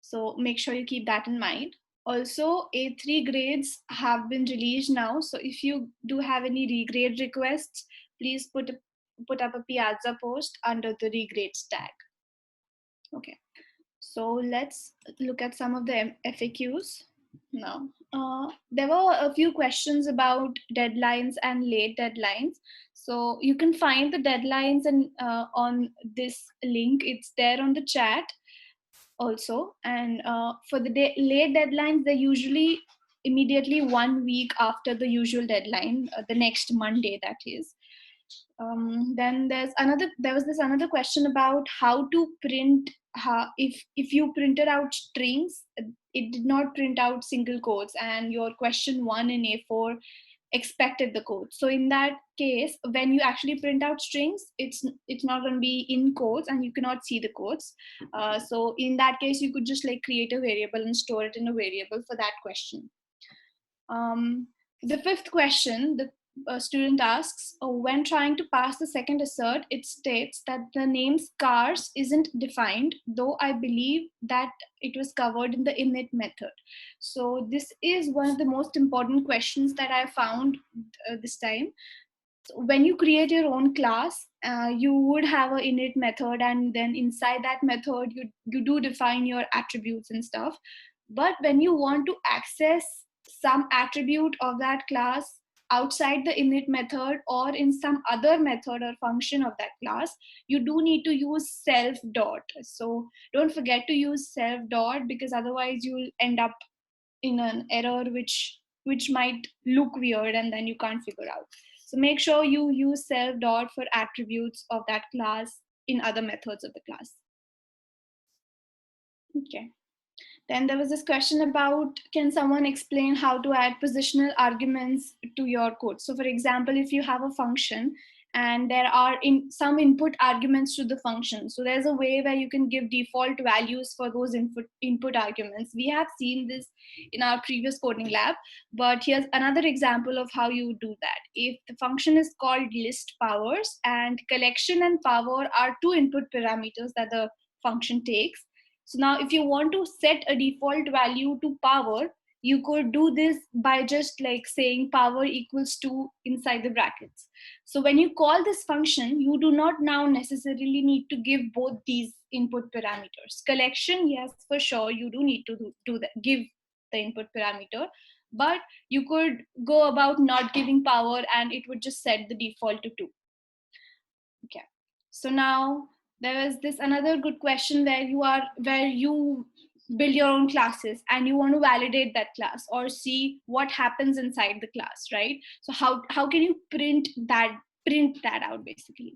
So make sure you keep that in mind. Also, A3 grades have been released now. So if you do have any regrade requests, please put up a Piazza post under the regrades tag. Okay, so let's look at some of the FAQs now. There were a few questions about deadlines and late deadlines. So you can find the deadlines and on this link. It's there on the chat also. And for the late deadlines, they're usually immediately 1 week after the usual deadline, the next Monday, that is. Then there was this another question about how to print, if you printed out strings, it did not print out single quotes, and your question 1 in A4 expected the quote. So in that case, when you actually print out strings, it's not going to be in quotes and you cannot see the quotes. So in that case, you could just like create a variable and store it in a variable for that question. The fifth question, the student asks, when trying to pass the second assert, it states that the name cars isn't defined, though I believe that it was covered in the init method. So this is one of the most important questions that I found this time. So when you create your own class, you would have an init method, and then inside that method, you do define your attributes and stuff. But when you want to access some attribute of that class outside the init method or in some other method or function of that class, you do need to use self dot. So don't forget to use self dot, because otherwise you'll end up in an error which might look weird and then you can't figure out. So make sure you use self dot for attributes of that class in other methods of the class. Okay. Then there was this question about, can someone explain how to add positional arguments to your code? So for example, if you have a function and there are some input arguments to the function, so there's a way where you can give default values for those input arguments. We have seen this in our previous coding lab, but here's another example of how you do that. If the function is called list powers and collection and power are two input parameters that the function takes. So now if you want to set a default value to power, you could do this by just like saying power equals 2 inside the brackets. So when you call this function, you do not now necessarily need to give both these input parameters. Collection, yes, for sure, you do need to do that, give the input parameter, but you could go about not giving power and it would just set the default to 2. Okay, so now there is this another good question where you build your own classes and you want to validate that class or see what happens inside the class, right? So how can you print that out basically?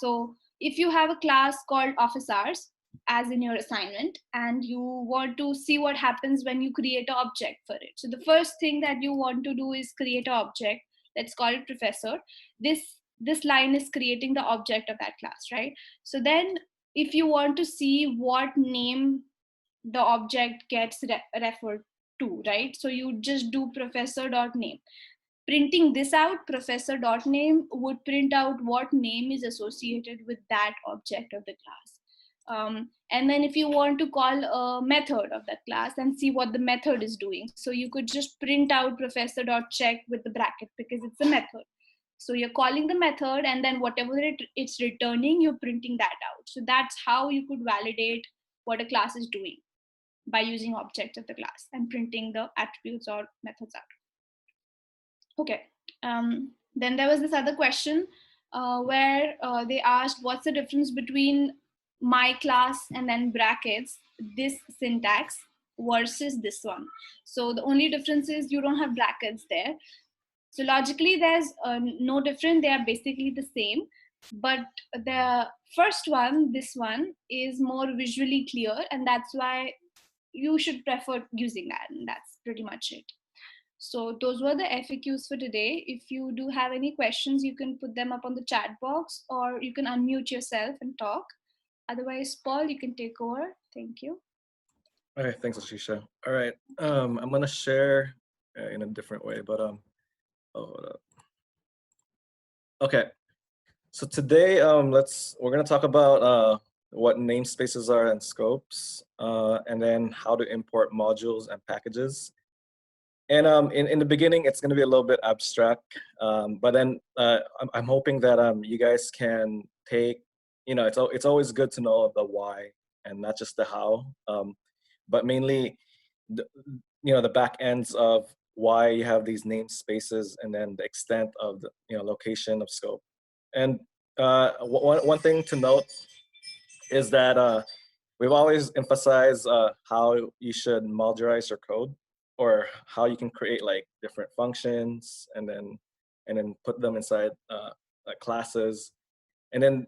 So if you have a class called office hours as in your assignment and you want to see what happens when you create an object for it, so the first thing that you want to do is create an object. Let's call it professor. This line is creating the object of that class, right? So then if you want to see what name the object gets referred to, right? So you just do professor.name. Printing this out, professor.name would print out what name is associated with that object of the class. And then if you want to call a method of that class and see what the method is doing, so you could just print out professor.check with the bracket because it's a method. So you're calling the method and then whatever it's returning, you're printing that out. So that's how you could validate what a class is doing, by using objects of the class and printing the attributes or methods out. Okay. Then there was this other question where they asked, what's the difference between my class and then brackets, this syntax versus this one? So the only difference is you don't have brackets there. So logically, there's no difference. They are basically the same. But the first one, this one, is more visually clear, and that's why you should prefer using that, and that's pretty much it. So those were the FAQs for today. If you do have any questions, you can put them up on the chat box, or you can unmute yourself and talk. Otherwise, Paul, you can take over. Thank you. All right, thanks, Ashisha. All right, I'm gonna share in a different way, but oh, hold up. Okay, so today we're gonna talk about what namespaces are and scopes, and then how to import modules and packages. And in the beginning, it's going to be a little bit abstract, but then I'm hoping that you guys can take, it's always good to know the why and not just the how, but mainly, the, the back ends of why you have these namespaces and then the extent of the location of scope. And one thing to note is that we've always emphasized how you should modularize your code, or how you can create like different functions and then put them inside classes, and then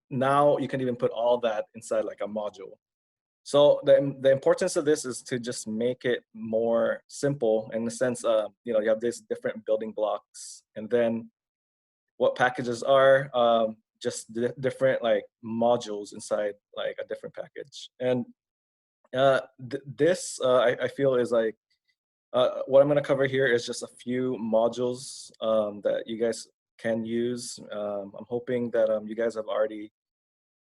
now you can even put all that inside like a module. So the importance of this is to just make it more simple in the sense you have these different building blocks, and then what packages are just different like modules inside like a different package. And this I feel is like what I'm going to cover here is just a few modules that you guys can use. I'm hoping that you guys have already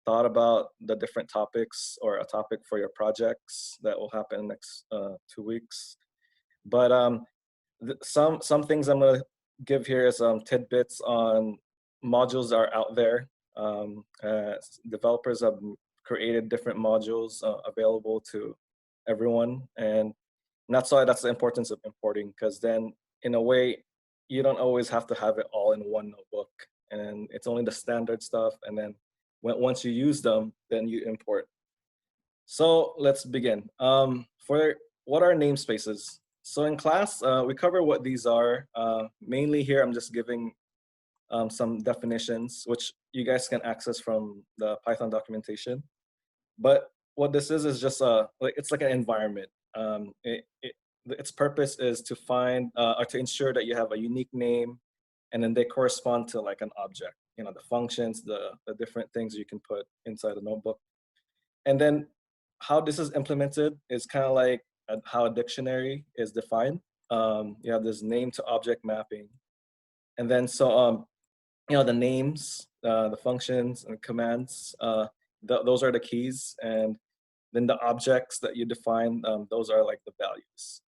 thought about the different topics or a topic for your projects that will happen in the next 2 weeks. But some things I'm going to give here is tidbits on modules that are out there. Developers have created different modules available to everyone, and that's why that's the importance of importing, because then in a way you don't always have to have it all in one notebook, and it's only the standard stuff, and then once you use them, then you import. So let's begin. For what are namespaces? So in class, we cover what these are. Mainly here, I'm just giving some definitions, which you guys can access from the Python documentation. But what this is just it's like an environment. Its purpose is to find or to ensure that you have a unique name, and then they correspond to like an object. The functions, the different things you can put inside a notebook. And then how this is implemented is kind of like how a dictionary is defined. You have this name to object mapping, and then so the names, the functions and commands, those are the keys, and then the objects that you define, those are like the values.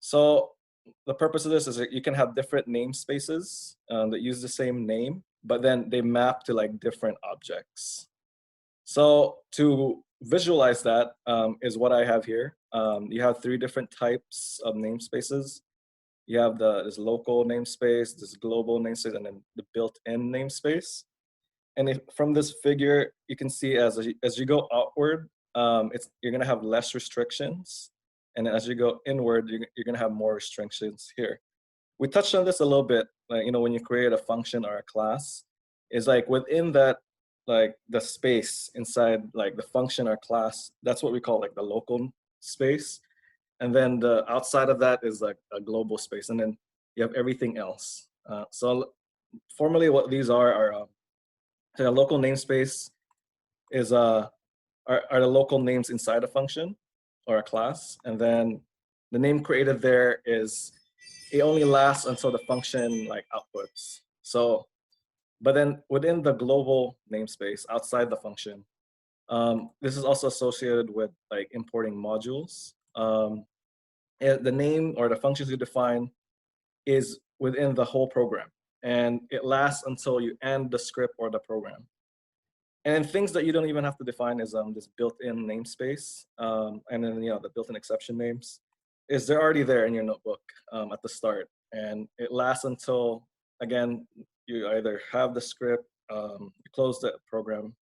So the purpose of this is that you can have different namespaces that use the same name, but then they map to like different objects. So to visualize that is what I have here. You have 3 different types of namespaces. You have this local namespace, this global namespace, and then the built-in namespace. And from this figure, you can see as you go outward, you're gonna have less restrictions. And as you go inward, you're gonna have more restrictions here. We touched on this a little bit, like, when you create a function or a class, is like within that, like the space inside like the function or class, that's what we call like the local space. And then the outside of that is like a global space, and then you have everything else. So formally what these are a local namespace is are the local names inside a function or a class, and then the name created there is, it only lasts until the function like outputs. So, but then within the global namespace outside the function, this is also associated with like importing modules. The name or the functions you define is within the whole program, and it lasts until you end the script or the program. And things that you don't even have to define is this built-in namespace, and then the built-in exception names, is they're already there in your notebook at the start, and it lasts until, again, you either have the script, you close the program.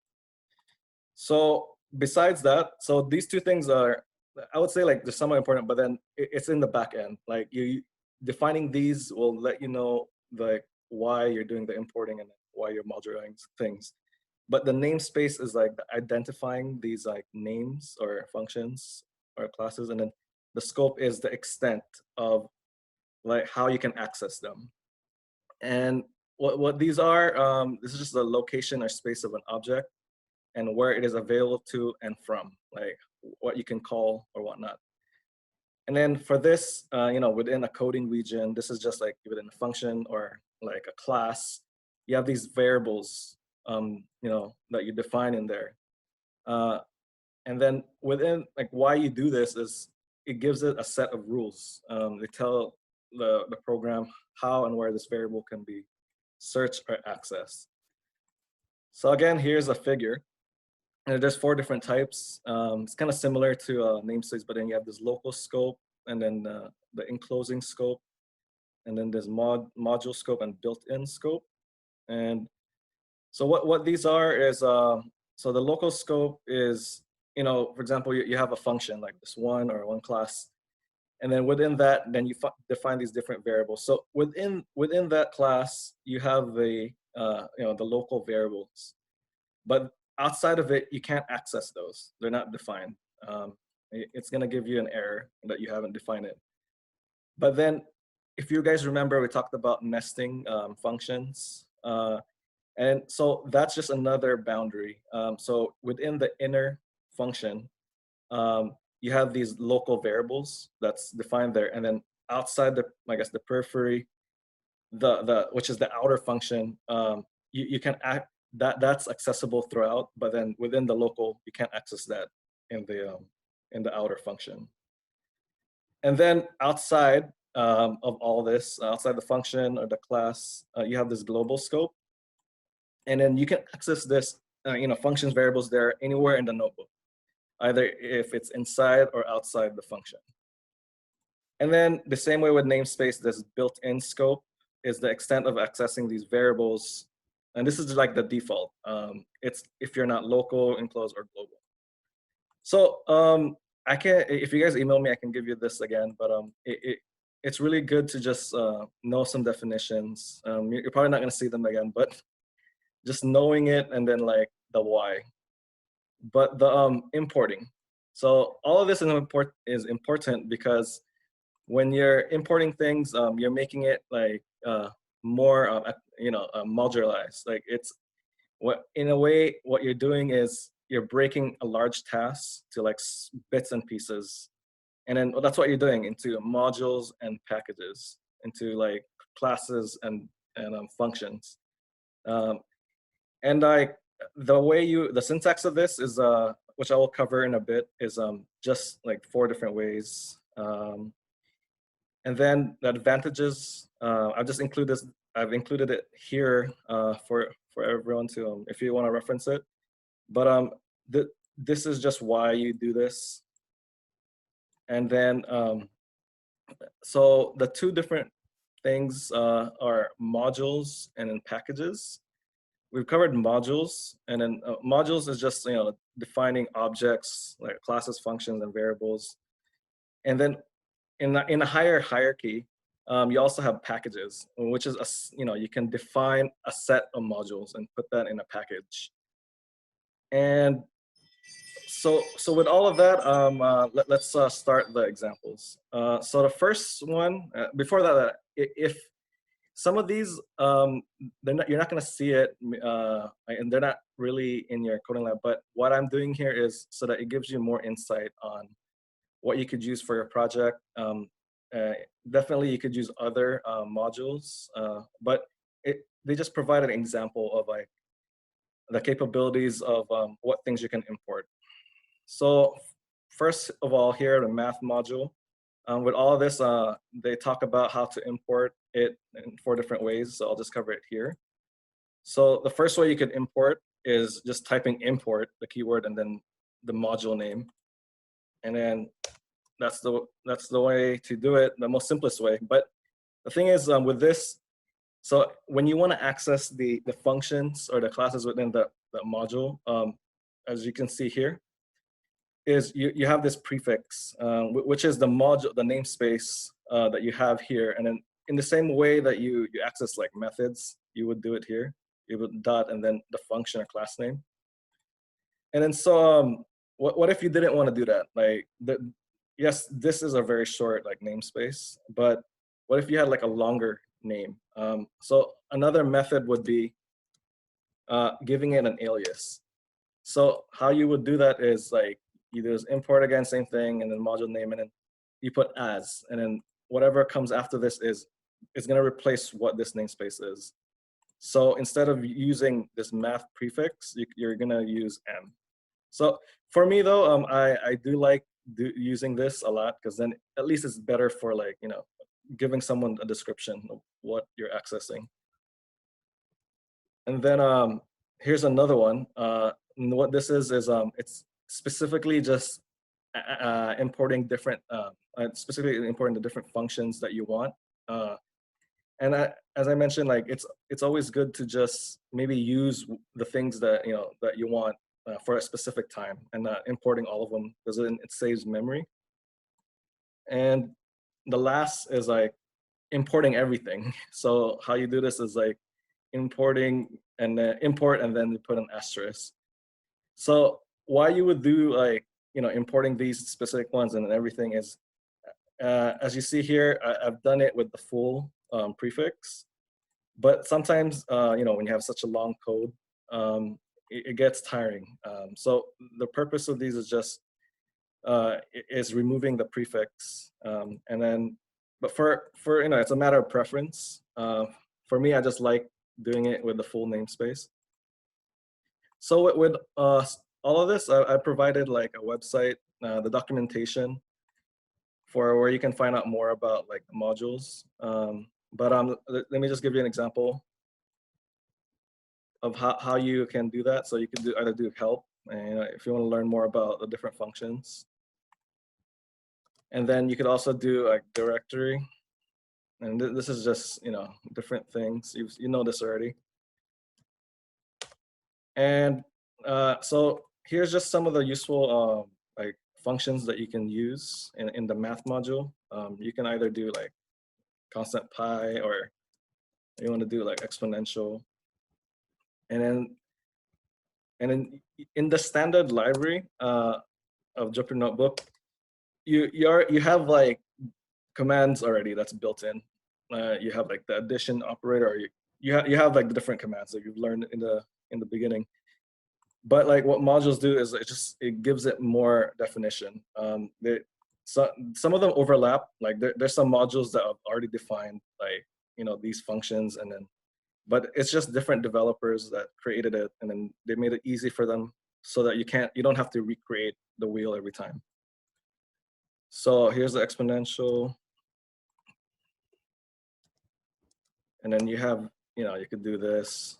So besides that, so these 2 things are, I would say, like they're somewhat important, but then it's in the back end. Like defining these will let you know like why you're doing the importing, and why you're modularizing things. But the namespace is like identifying these like names or functions or classes, and then the scope is the extent of like how you can access them. And what these are, this is just the location or space of an object and where it is available to and from, like what you can call or whatnot. And then for this, within a coding region, this is just like within a function or like a class, you have these variables, that you define in there. And then within, like, why you do this is it gives it a set of rules. They tell the program how and where this variable can be searched or accessed. So again, here's a figure. And there's 4 different types. It's kind of similar to namespace, but then you have this local scope, and then the enclosing scope, and then there's module scope and built-in scope. And so what these are is, so the local scope is, for example, you have a function like this one or one class, and then within that, then you define these different variables. So within that class, you have the local variables, but outside of it, you can't access those. They're not defined. It's going to give you an error that you haven't defined it. But then, if you guys remember, we talked about nesting functions. And so that's just another boundary. So within the inner function, you have these local variables that's defined there. And then outside the, I guess, the periphery, which is the outer function, you can that's accessible throughout, but then within the local, you can't access that in the outer function. And then outside of all this, outside the function or the class, you have this global scope, and then you can access this, functions variables there anywhere in the notebook, either if it's inside or outside the function. And then the same way with namespace, this built-in scope is the extent of accessing these variables. And this is like the default. It's if you're not local, enclosed, or global. So I can, if you guys email me, I can give you this again. But it's really good to just know some definitions. You're probably not going to see them again, but just knowing it and then like the why. But the importing. So all of this is important because when you're importing things, you're making it like more, modularized. Like in a way, what you're doing is you're breaking a large task to like bits and pieces. And then that's what you're doing into modules and packages, into like classes and functions. And like the syntax of this is, which I will cover in a bit, is just like 4 different ways. And then the advantages, I've included it here for everyone to, if you want to reference it. But this is just why you do this. And then, so the 2 different things are modules and then packages. We've covered modules, and then modules is just defining objects like classes, functions, and variables. And then in a higher hierarchy, you also have packages, which is you can define a set of modules and put that in a package. And so with all of that, let's start the examples. So the first one, before that, if some of these, you're not going to see it, and they're not really in your coding lab. But what I'm doing here is so that it gives you more insight on what you could use for your project. Definitely, you could use other modules, but they just provide an example of like the capabilities of what things you can import. So first of all, here the math module. With all of this, they talk about how to import it in 4 different ways, so I'll just cover it here. So the first way you could import is just typing import, the keyword, and then the module name. And then that's the way to do it, the most simplest way. But the thing is, with this, so when you want to access the functions or the classes within the module, as you can see here, is you have this prefix, which is the module, the namespace that you have here. And then in the same way that you access like methods, you would do it here. you put dot and then the function or class name. And then so what if you didn't want to do that? Like yes, this is a very short like namespace, but what if you had like a longer name? So another method would be giving it an alias. So how you would do that is like you just import again, same thing, and then module name, and then you put as, and then whatever comes after this is going to replace what this namespace is. So instead of using this math prefix, you're going to use m. So for me though, I do like using this a lot, because then at least it's better for like, you know, giving someone a description of what you're accessing. And then here's another one. What this is it's specifically just importing different, specifically importing the different functions that you want. And as I mentioned, like it's always good to just maybe use the things that that you want for a specific time, and not importing all of them, because then it saves memory. And the last is like importing everything. So how you do this is like importing and import, and then you put an asterisk. So why you would do like importing these specific ones and everything is, as you see here, I've done it with the full prefix, but sometimes when you have such a long code, it gets tiring. So the purpose of these is just is removing the prefix, and then, but for it's a matter of preference. For me, I just like doing it with the full namespace. So with all of this, I provided like a website, the documentation for where you can find out more about like the modules. But let me just give you an example of how you can do that. So you can either do help, and if you want to learn more about the different functions. And then you could also do like directory. And this is just, different things. You know this already. And so here's just some of the useful like functions that you can use in the math module. You can either do like constant pi, or you want to do like exponential. And then in the standard library of Jupyter Notebook, you have like commands already that's built in. You have like the addition operator, or you have like the different commands that you've learned in the beginning. But like what modules do is it gives it more definition. Some of them overlap. Like there's some modules that have already defined like these functions, and then but it's just different developers that created it, and then they made it easy for them so that you don't have to recreate the wheel every time. So here's the exponential. And then you have, you could do this.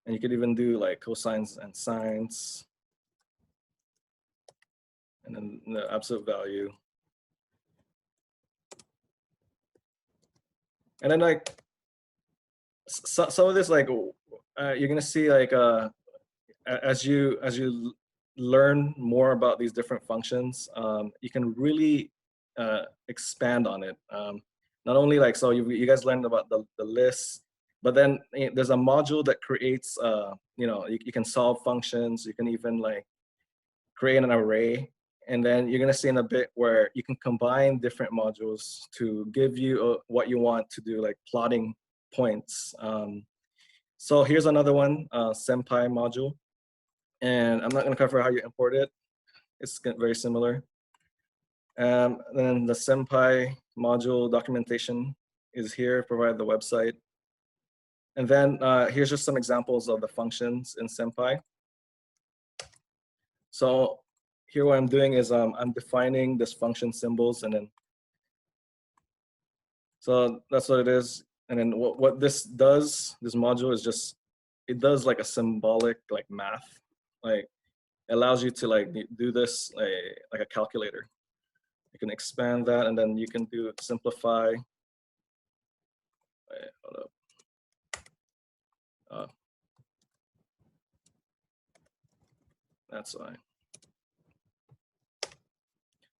And you could even do like cosines and sines. And then the absolute value. And then like some of this, like you're gonna see like as you learn more about these different functions, you can really expand on it. Not only like, so you guys learned about the list, but then there's a module that creates, you can solve functions. You can even like create an array. And then you're gonna see in a bit where you can combine different modules to give you what you want to do, like plotting points. So here's another one, Senpai Module. And I'm not gonna cover how you import it. It's very similar. Then the Senpai Module documentation is here, provide the website. And then here's just some examples of the functions in Senpai. So here what I'm doing is I'm defining this function symbols, and then so that's what it is. And then what this does, this module is just, it does like a symbolic like math, like it allows you to like do this like a calculator. You can expand that, and then you can do simplify. Wait, hold up. That's why.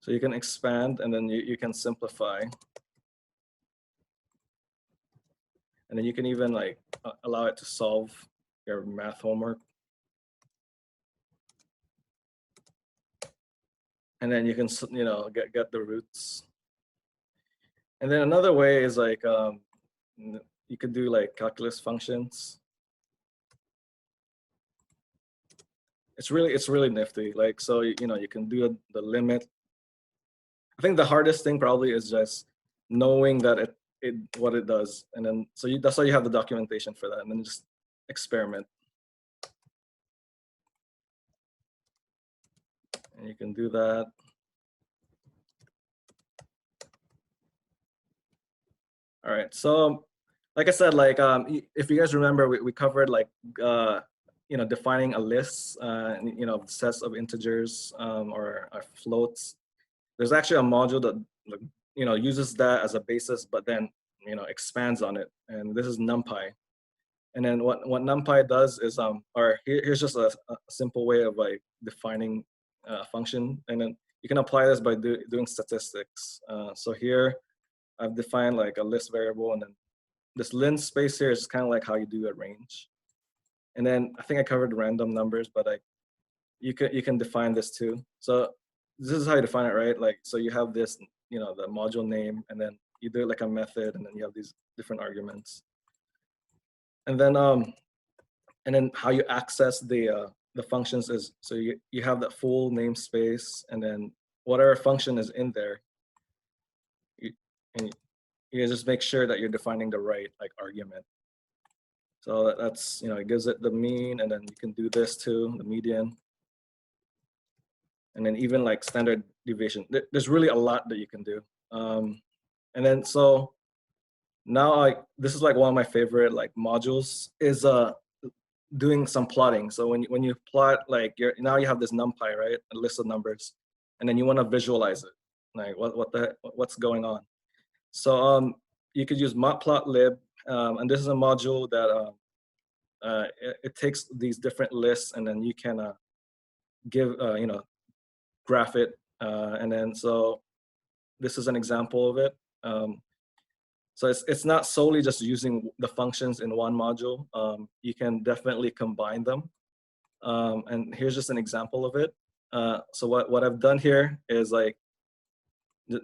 So you can expand, and then you can simplify. And then you can even like allow it to solve your math homework. And then you can, you know, get the roots. And then another way is like, you could do like calculus functions. It's really nifty. Like, so, you know, you can do the limit. I think the hardest thing probably is just knowing that what it does. And then, so that's why you have the documentation for that, and then just experiment. And you can do that. All right, so like I said, like if you guys remember, we covered like you know, defining a list, you know, sets of integers or floats. There's actually a module that, you know, uses that as a basis, but then, you know, expands on it, and this is Numpy. And then what Numpy does is or here's just a simple way of like defining a function, and then you can apply this by doing statistics. So here I've defined like a list variable, and then this namespace here is kind of like how you do a range. And then I think I covered random numbers, but you can define this too. So this is how you define it, right? Like, so you have this, you know, the module name, and then you do it like a method, and then you have these different arguments. And then how you access the functions is, so you have that full namespace, and then whatever function is in there, and you just make sure that you're defining the right like argument. So that's, you know, it gives it the mean, and then you can do this too, the median, and then even like standard deviation. There's really a lot that you can do. And then so now this is like one of my favorite like modules is doing some plotting. So when you plot, like now you have this NumPy, right? A list of numbers, and then you want to visualize it, like what's going on. So you could use matplotlib, and this is a module that it takes these different lists, and then you can give you know, graph it, and then so this is an example of it. So it's not solely just using the functions in one module. You can definitely combine them. And here's just an example of it. So what I've done here is like,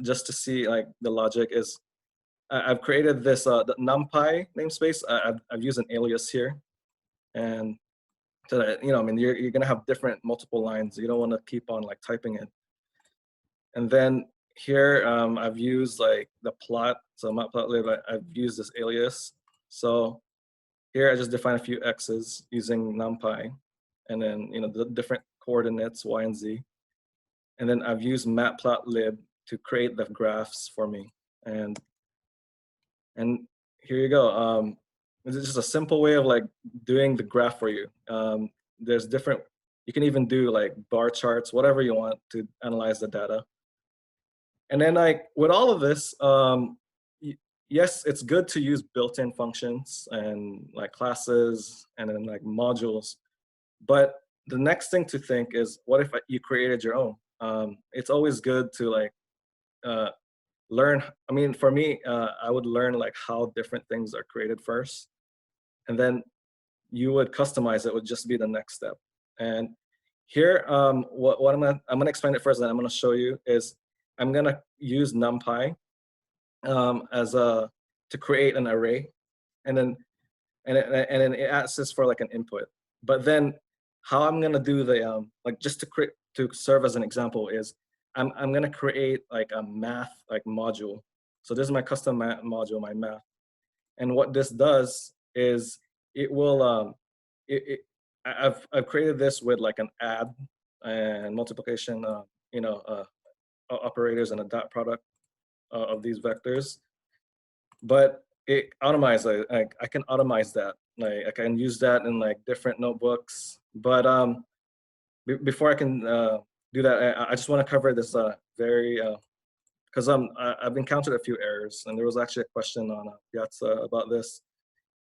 just to see like the logic is, I've created this the NumPy namespace. I've used an alias here, and so that, you know, I mean, you're gonna have different multiple lines. You don't want to keep on like typing it. And then here I've used like the plot. So matplotlib, I've used this alias. So here I just define a few x's using NumPy, and then, you know, the different coordinates y and z. And then I've used matplotlib to create the graphs for me. And here you go. This is just a simple way of like doing the graph for you. There's different, you can even do like bar charts, whatever you want to analyze the data. And then like with all of this, yes, it's good to use built-in functions and like classes and then like modules. But the next thing to think is, what if you created your own? It's always good to like learn. I mean, for me, I would learn like how different things are created first, and then you would customize it, would just be the next step. And here, what I'm gonna explain it first, and I'm gonna show you is I'm gonna use NumPy to create an array, and then it asks us for like an input. But then how I'm gonna do the like, just to serve as an example, is I'm gonna create like a math like module. So this is my custom module, my math. And what this does is it will I've created this with like an add and multiplication you know, operators and a dot product of these vectors. But it automizes, like I can automate that. Like I can use that in like different notebooks. But before I can do that, I just want to cover this very, because I've encountered a few errors, and there was actually a question on Piazza about this,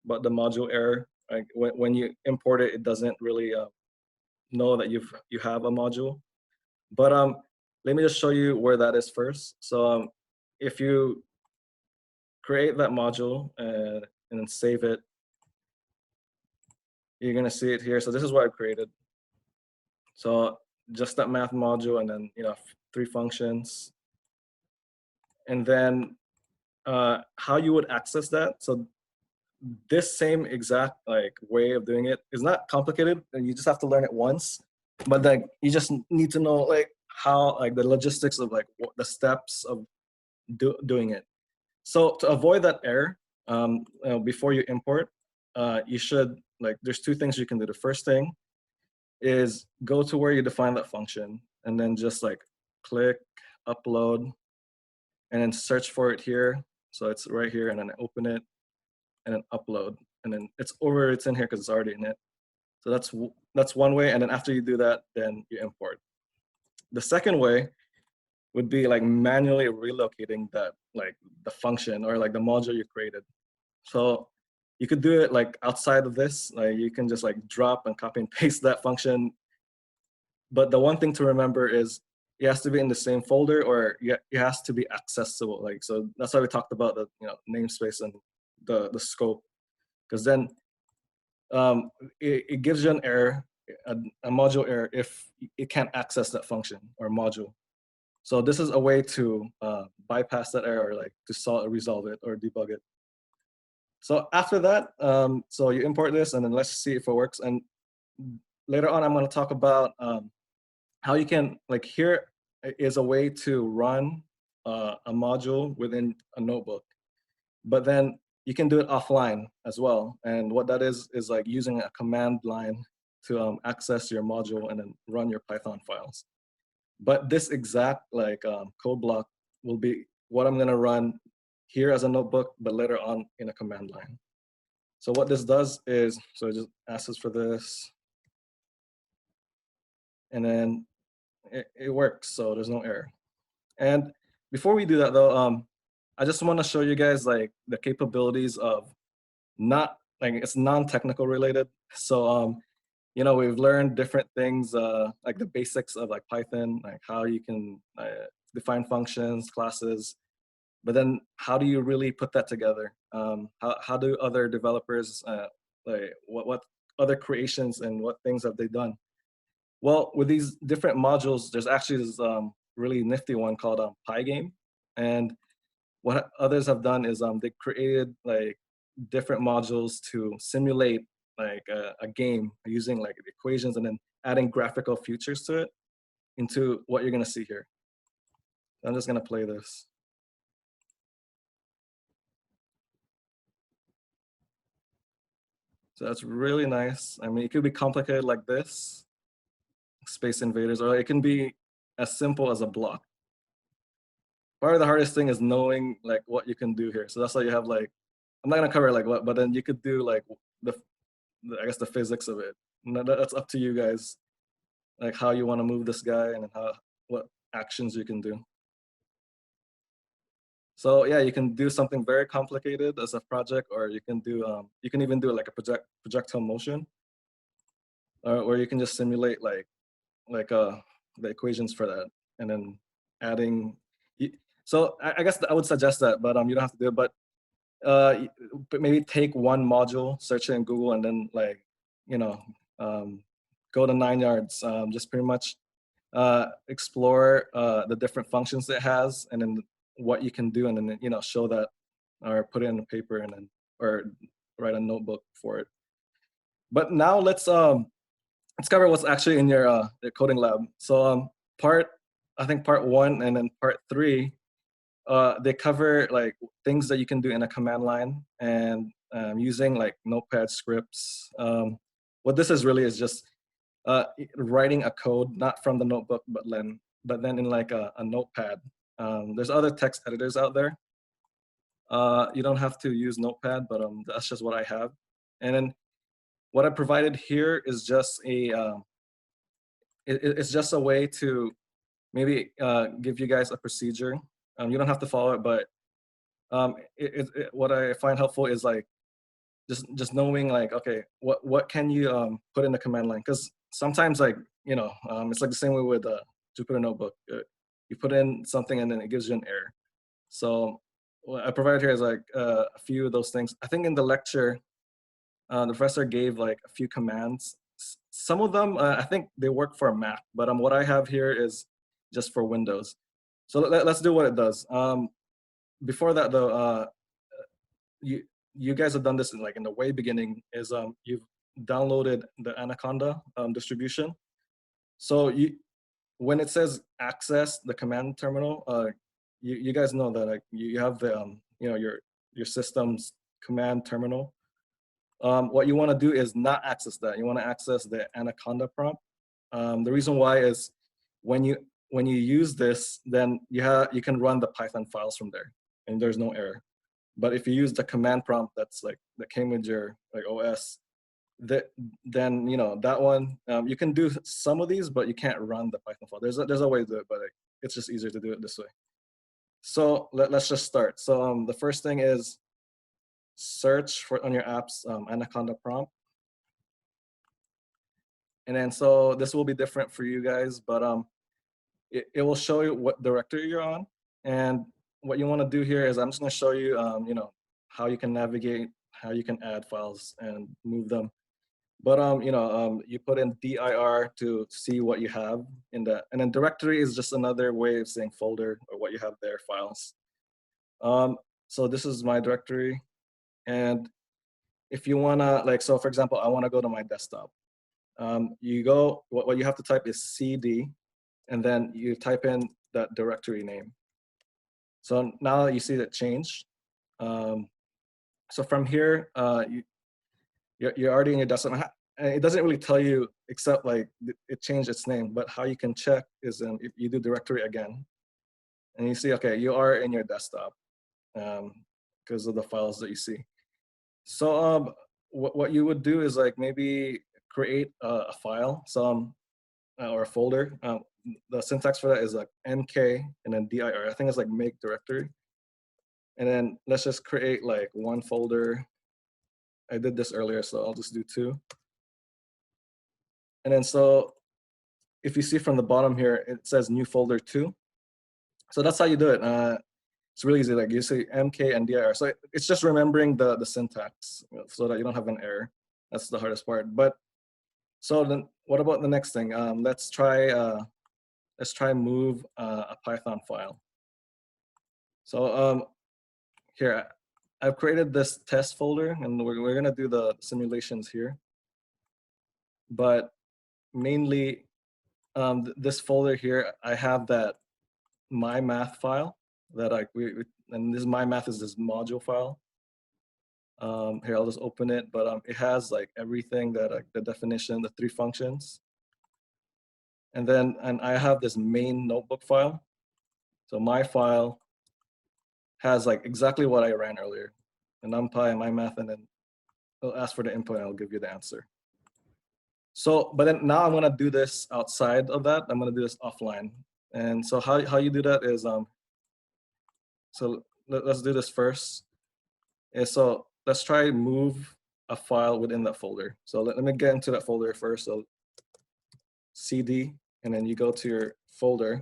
about the module error. Like when you import it, it doesn't really know that you have a module. But let me just show you where that is first. So if you create that module, and then save it. You're gonna see it here. So this is what I created. So just that math module, and then 3 functions. And then how you would access that. So this same exact way of doing it is not complicated, and you just have to learn it once. But you just need to know how the logistics of the steps of doing it. So to avoid that error, before you import, you should there's 2 things you can do. The first thing is go to where you define that function, and then just click upload, and then search for it here. So it's right here, and then open it, and then upload, and then it's in here because it's already in it. So that's one way. And then after you do that, then you import. The second way would be manually relocating that the function or the module you created. So you could do it outside of this. You can just drop and copy and paste that function. But the one thing to remember is it has to be in the same folder, or it has to be accessible. So that's why we talked about the namespace and the scope, because then it gives you an error, a module error, if it can't access that function or module. So this is a way to bypass that error, to resolve it or debug it. So after that, so you import this, and then let's see if it works. And later on, I'm going to talk about how you can, here is a way to run a module within a notebook, but then you can do it offline as well. And what that is using a command line to access your module and then run your Python files. But this exact code block will be what I'm going to run here as a notebook, but later on in a command line. So what this does is, so it just asks for this, and then it works. So there's no error. And before we do that though, I just want to show you guys the capabilities of it's non-technical related. So we've learned different things the basics of Python, how you can define functions, classes, but then how do you really put that together? How do other developers what other creations and what things have they done? Well, with these different modules, there's actually this really nifty one called Pygame. And what others have done is they created different modules to simulate a game using equations and then adding graphical features to it into what you're going to see here. I'm just going to play this. So that's really nice. I mean, it could be complicated like this, Space Invaders, or it can be as simple as a block. Part of the hardest thing is knowing what you can do here. So that's why you have I'm not gonna cover what, but then you could do I guess the physics of it. And that's up to you guys, how you want to move this guy and what actions you can do. So yeah, you can do something very complicated as a project, or you can do you can even do a projectile motion, or you can just simulate the equations for that, and then adding. So I guess I would suggest that, but you don't have to do it. But maybe take one module, search it in Google, and then go to 9 yards. Just pretty much explore the different functions it has, and then what you can do, and then show that, or put it in a paper, and then or write a notebook for it. But now let's cover what's actually in your coding lab. So I think part 1 and then part 3, they cover things that you can do in a command line and using notepad scripts. What this is really is just writing a code, not from the notebook, but then in a notepad. There's other text editors out there. You don't have to use Notepad, but that's just what I have. And then what I provided here is just it's just a way to maybe give you guys a procedure. You don't have to follow it, but what I find helpful is just knowing okay, what can you put in the command line? Because sometimes it's the same way with Jupyter Notebook. You put in something and then it gives you an error. So what I provided here is like a few of those things. I think in the lecture, the professor gave like a few commands. Some of them, I think they work for Mac, but what I have here is just for Windows. So let's do what it does. Before that though, you guys have done this in the way beginning is you've downloaded the Anaconda distribution. So when it says access the command terminal, you guys know that like you have the your system's command terminal. What you want to do is not access that. You want to access the Anaconda prompt. The reason why is when you use this, then you can run the Python files from there, and there's no error. But if you use the command prompt that came with your OS, then that one you can do some of these, but you can't run the Python file. There's a way to do it, but it's just easier to do it this way. So let's just start. So the first thing is search for on your app's Anaconda prompt. And then so this will be different for you guys, but it will show you what directory you're on. And what you want to do here is I'm just going to show you how you can navigate, how you can add files and move them. But you put in dir to see what you have in that, and then directory is just another way of saying folder or what you have there, files. So this is my directory, and if you wanna so for example, I want to go to my desktop. You go, what you have to type is cd, and then you type in that directory name. So now you see that change. So from here, you're already in your desktop. And it doesn't really tell you except it changed its name, but how you can check is if you do directory again, and you see, okay, you are in your desktop because of the files that you see. So what you would do is maybe create a file, or a folder. The syntax for that is mk and then dir. I think it's make directory. And then let's just create one folder. I did this earlier, so I'll just do 2. And then so if you see from the bottom here, it says new folder 2. So that's how you do it. It's really easy. You say mk and dir. So it's just remembering the syntax so that you don't have an error. That's the hardest part. But so then what about the next thing? Let's try move a Python file. So here, I've created this test folder, and we're gonna do the simulations here. But mainly, this folder here, I have that my math file that and this my math is this module file. Here, I'll just open it, but it has everything that the definition, the 3 functions. And I have this main notebook file. So my file has exactly what I ran earlier, the Numpy and my math, and then it'll ask for the input and I'll give you the answer. So, but then now I'm gonna do this outside of that. I'm gonna do this offline. And so how you do that is, so let's do this first. And so let's try move a file within that folder. So let me get into that folder first. So cd, and then you go to your folder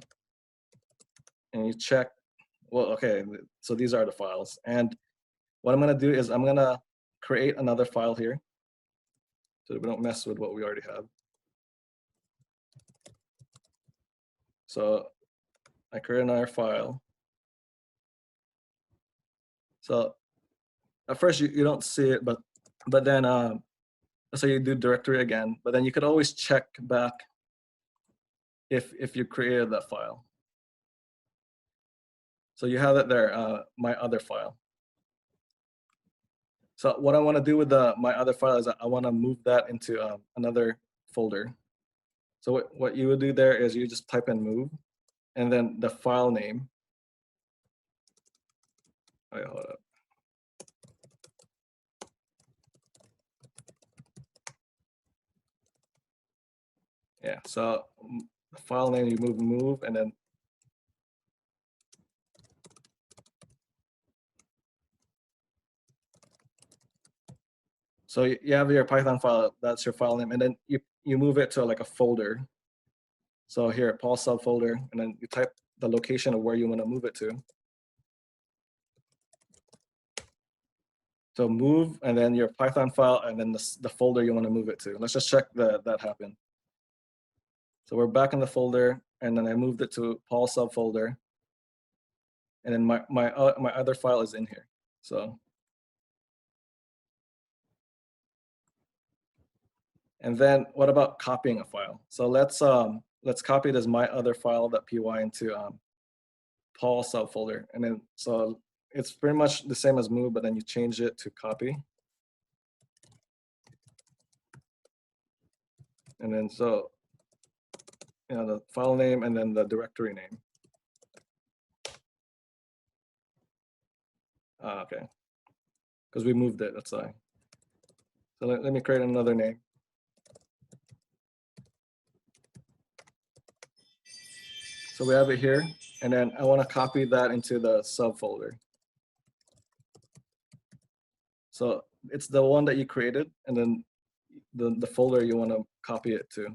and you check, well, okay, so these are the files. And what I'm gonna do is I'm gonna create another file here so that we don't mess with what we already have. So I create another file. So at first you don't see it, but then so you do directory again, but then you could always check back if you created that file. So you have it there, my other file. So what I want to do with my other file is I want to move that into another folder. So what you would do there is you just type in move, and then the file name. Wait, hold up. Yeah, so the file name, you move, and then so you have your Python file, that's your file name, and then you move it to a folder. So here, Paul subfolder, and then you type the location of where you want to move it to. So move, and then your Python file, and then the folder you want to move it to. Let's just check that happened. So we're back in the folder, and then I moved it to Paul subfolder, and then my other file is in here. So, and then what about copying a file? So let's copy it as my other file.py into Paul subfolder, and then so it's pretty much the same as move, but then you change it to copy. And then so, the file name and then the directory name. Okay, because we moved it, that's why. So let me create another name. So we have it here, and then I want to copy that into the subfolder. So it's the one that you created, and then the folder you want to copy it to.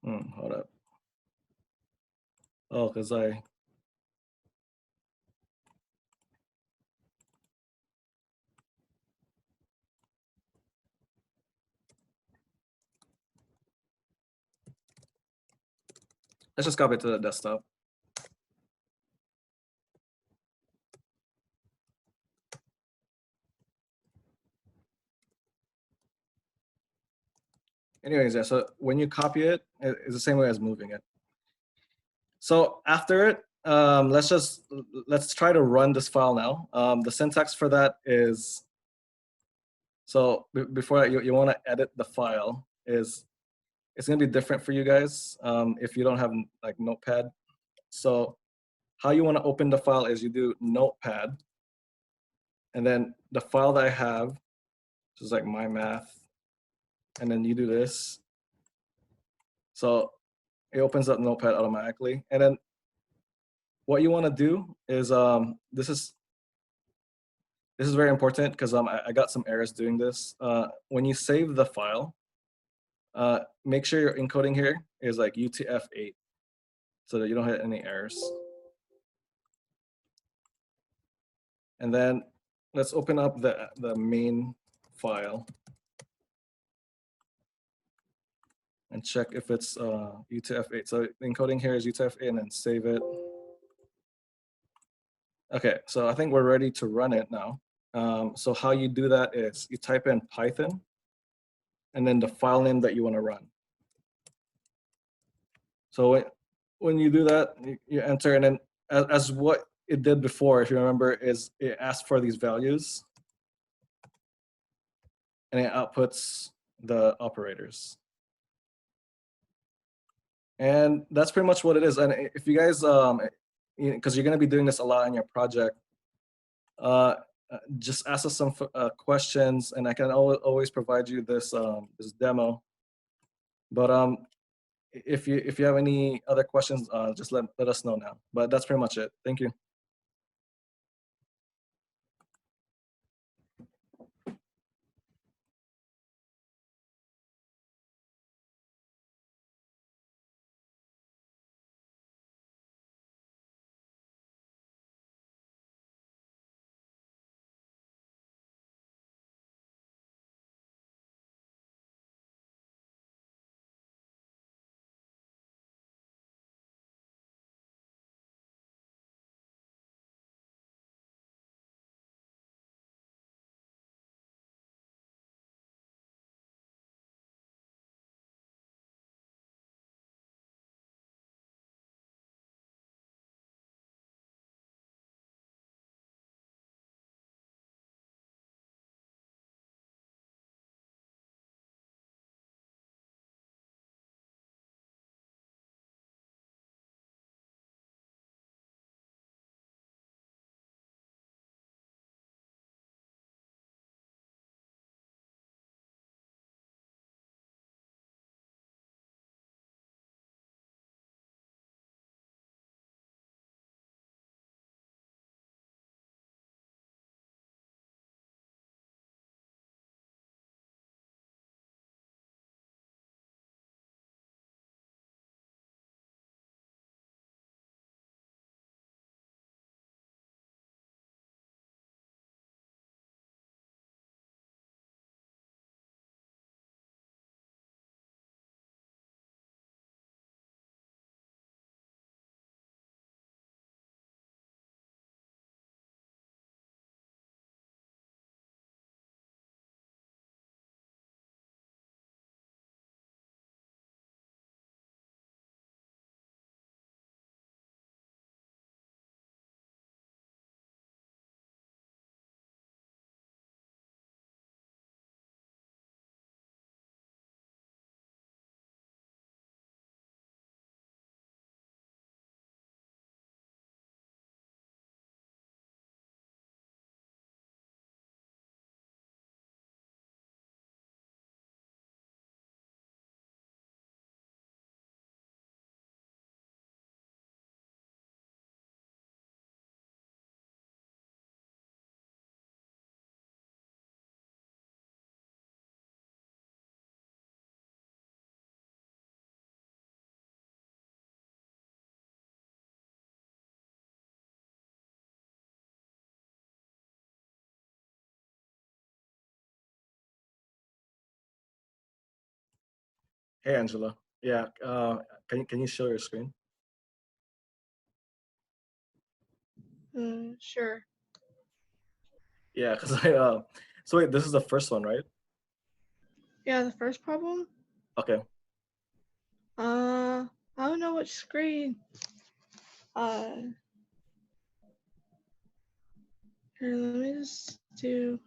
Hold up. Oh, because let's just copy it to the desktop. Anyways, yeah, so when you copy it, it's the same way as moving it. So after it, let's try to run this file now. The syntax for that is, so before that, you want to edit the file. It's going to be different for you guys if you don't have like Notepad. So how you want to open the file is you do Notepad, and then the file that I have, which is like my math, and then you do this. So it opens up Notepad automatically. And then what you want to do is this is very important because I got some errors doing this. When you save the file, make sure your encoding here is like UTF-8 so that you don't hit any errors. And then let's open up the main file and check if it's UTF-8. So the encoding here is UTF-8, and then save it. Okay, so I think we're ready to run it now. So how you do that is you type in Python and then the file name that you want to run. So when you do that, you enter, and then as what it did before, if you remember, is it asks for these values and it outputs the operators. And that's pretty much what it is. And if you guys, because you're going to be doing this a lot in your project, just ask us some questions, and I can always provide you this this demo. But if you have any other questions, just let us know now. But that's pretty much it. Thank you. Hey, Angela. Yeah, can you show your screen? Sure. Yeah, because so wait, this is the first one, right? Yeah, the first problem. Okay. I don't know which screen. Here, let me just do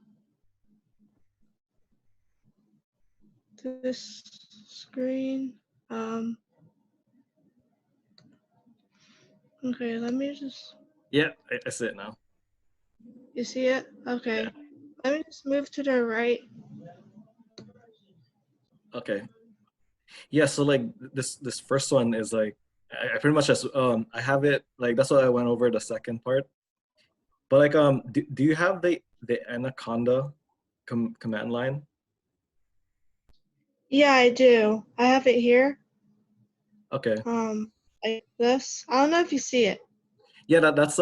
this screen. Okay, let me just. Yeah, I see it now. You see it? Okay. Yeah. Let me just move to the right. Okay. Yeah, so like this first one is like I pretty much just I have it like that's what I went over the second part. But like do you have the Anaconda command line? Yeah, I do. I have it here. Okay. Like this. I don't know if you see it. Yeah, that's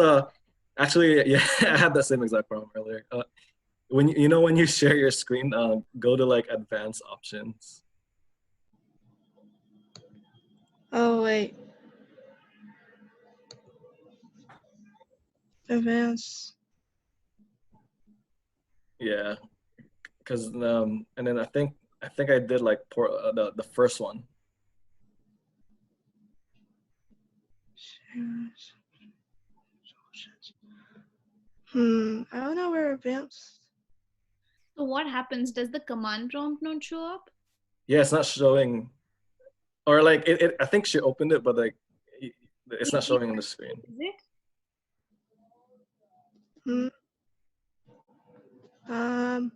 actually yeah, I had that same exact problem earlier. When when you share your screen, go to like advanced options. Oh wait. Advanced. Yeah, because and then I think I did like the first one. I don't know where advanced. So what happens? Does the command prompt not show up? Yeah, it's not showing, or like I think she opened it, but like it's not showing on the screen. Is it? Hmm. Um.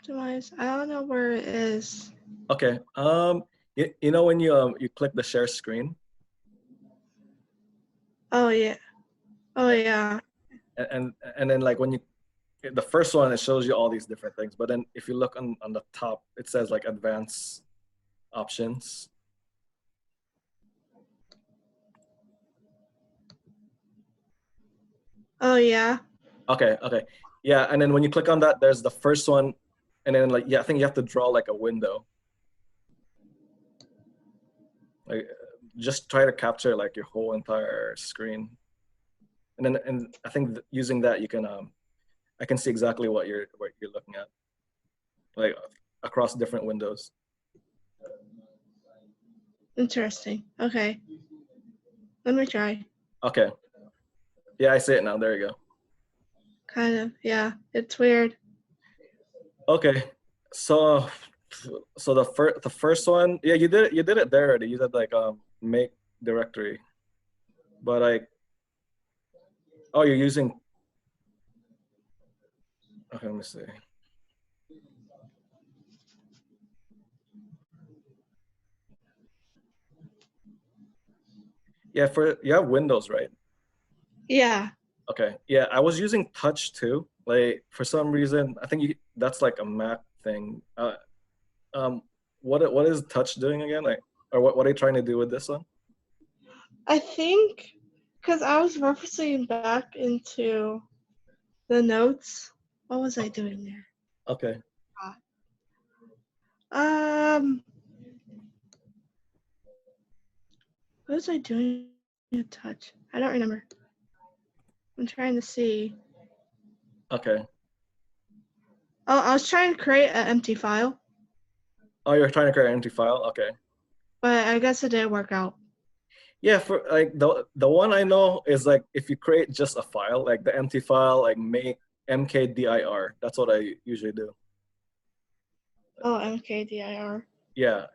Optimize. I don't know where it is. Okay. You know when you click the share screen, Oh yeah. Oh yeah. and then like when you the first one it shows you all these different things, but then if you look on the top, it says like advanced options. Oh yeah. Okay, okay. Yeah, and then when you click on that, there's the first one, and then like yeah, I think you have to draw like a window. Like just try to capture like your whole entire screen. And I think using that you can I can see exactly what you're looking at. Like across different windows. Interesting. Okay. Let me try. Okay. Yeah, I see it now. There you go. Kind of. Yeah. It's weird. Okay. So the first one, yeah, you did it there already. You did like make directory. But like oh you're using okay, let me see. Yeah, for you have Windows, right? Yeah. Okay. Yeah, I was using Touch too. Like for some reason, I think that's like a Mac thing. Um, what is Touch doing again? Like, or what are you trying to do with this one? I think because I was referencing back into the notes. What was I doing there? Okay. Um. What was I doing in touch? I don't remember. I'm trying to see. Okay. Oh, I was trying to create an empty file, Oh, you're trying to create an empty file? Okay. but I guess it didn't work out. Yeah, for like the one I know is like if you create just a file, like the empty file, like make mkdir. That's what I usually do. Oh, mkdir. Yeah,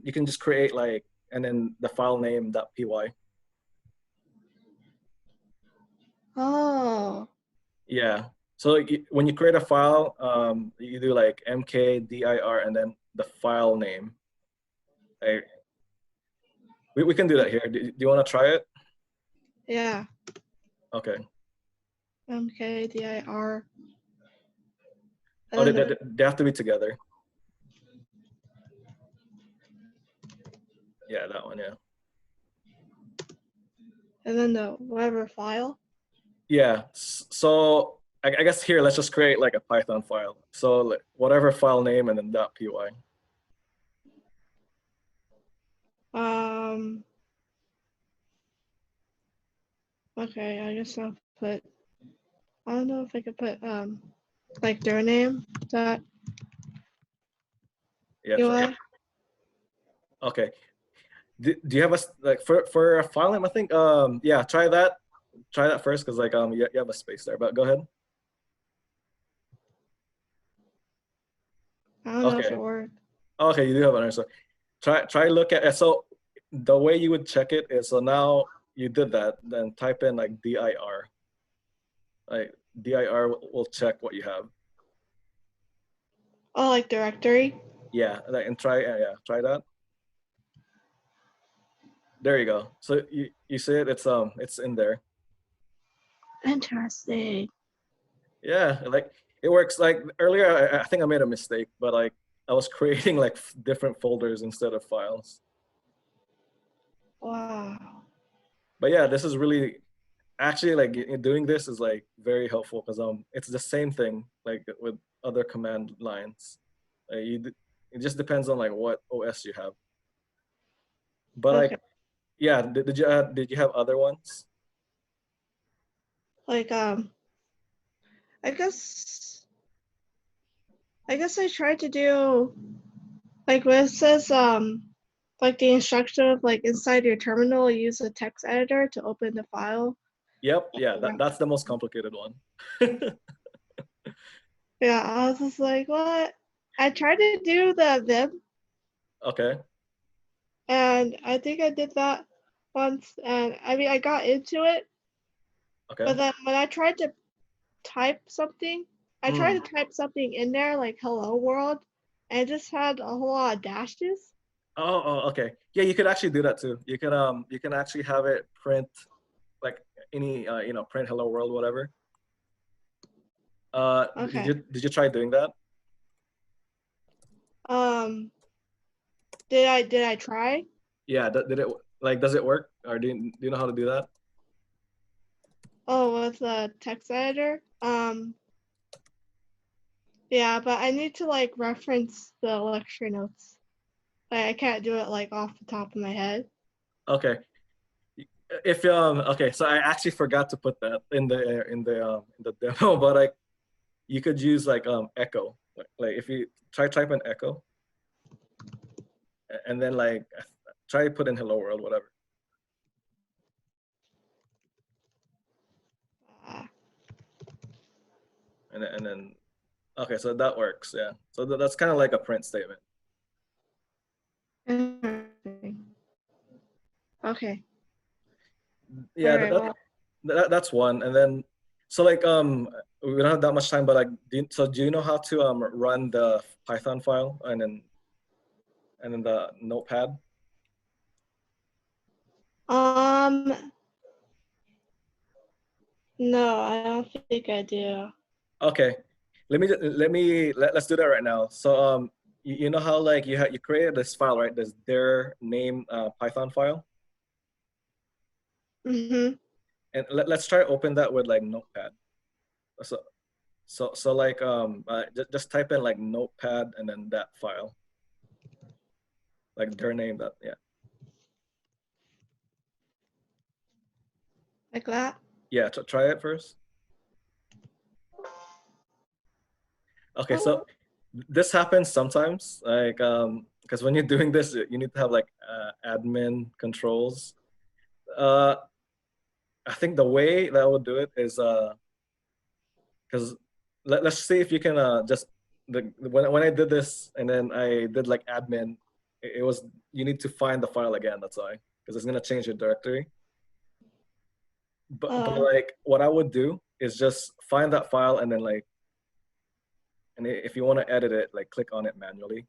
you can just create like and then the file name .py. Oh. Yeah. So like, when you create a file, you do like mkdir and then the file name. Like, we can do that here. Do you want to try it? Yeah. Okay. mkdir. Oh, And then they have to be together. Yeah, that one. Yeah. the whatever file. Yeah. So I guess here, let's just create like a Python file. So like, whatever file name and then .py. Okay, I guess I'll put, I don't know if I could put like their name dot Yeah, sure. UI. Okay. Do you have a like for a file name? I think yeah, try that first because like you have a space there. But go ahead. I don't know if it Okay. worked. Okay, you do have an answer. Try look at so the way you would check it is so now you did that, then type in like dir. Like dir will check what you have. Oh, like directory? Yeah, like, and try try that. There you go. So you see it, it's in there. Interesting. Yeah, like it works. Like earlier, I think I made a mistake, but like I was creating like different folders instead of files. Wow. But yeah, this is really actually like doing this is like very helpful because it's the same thing like with other command lines. It just depends on like what OS you have. But Okay. like yeah, did you have other ones? Like I guess I tried to do like when it says like the instruction of like inside your terminal, use a text editor to open the file. Yep, yeah, that's the most complicated one. Yeah, I was just like, what? I tried to do the Vim, Okay. and I think I did that once, and I mean I got into it, Okay. but then when I tried to type something, I tried Mm. to type something in there like "Hello World," and it just had a whole lot of dashes. Oh, okay. Yeah, you could actually do that too. You can actually have it print like any print hello world whatever. Okay. Did you try doing that? Um, did I try? Yeah, did it like does it work or do you know how to do that? Oh, with the text editor. Yeah, but I need to like reference the lecture notes. Like, I can't do it like off the top of my head. Okay. If okay, so I actually forgot to put that in the demo, but like you could use like echo. Like if you type in echo and then like try to put in hello world whatever. Ah, And then okay, so that works. Yeah. So that's kind of like a print statement. interesting. Okay. All Yeah, right. Well, that's one. And then so like we don't have that much time, but like do you know how to run the Python file and then the notepad? um, no, I don't think I do. Okay. Let's do that right now. So you know how like you created this file, right? This their name Python file. Mm-hmm. And let's try to open that with like notepad. So so like just type in like notepad and then that file. Like their name that yeah. Like that. Yeah, try it first. Okay, so Oh. this happens sometimes, like because when you're doing this, you need to have like admin controls. Uh, I think the way that I would do it is because let's see if you can just when I did this and then I did like admin, it was you need to find the file again. That's why because it's gonna change your directory. But Oh. like what I would do is just find that file and then like and if you want to edit it, like click on it manually.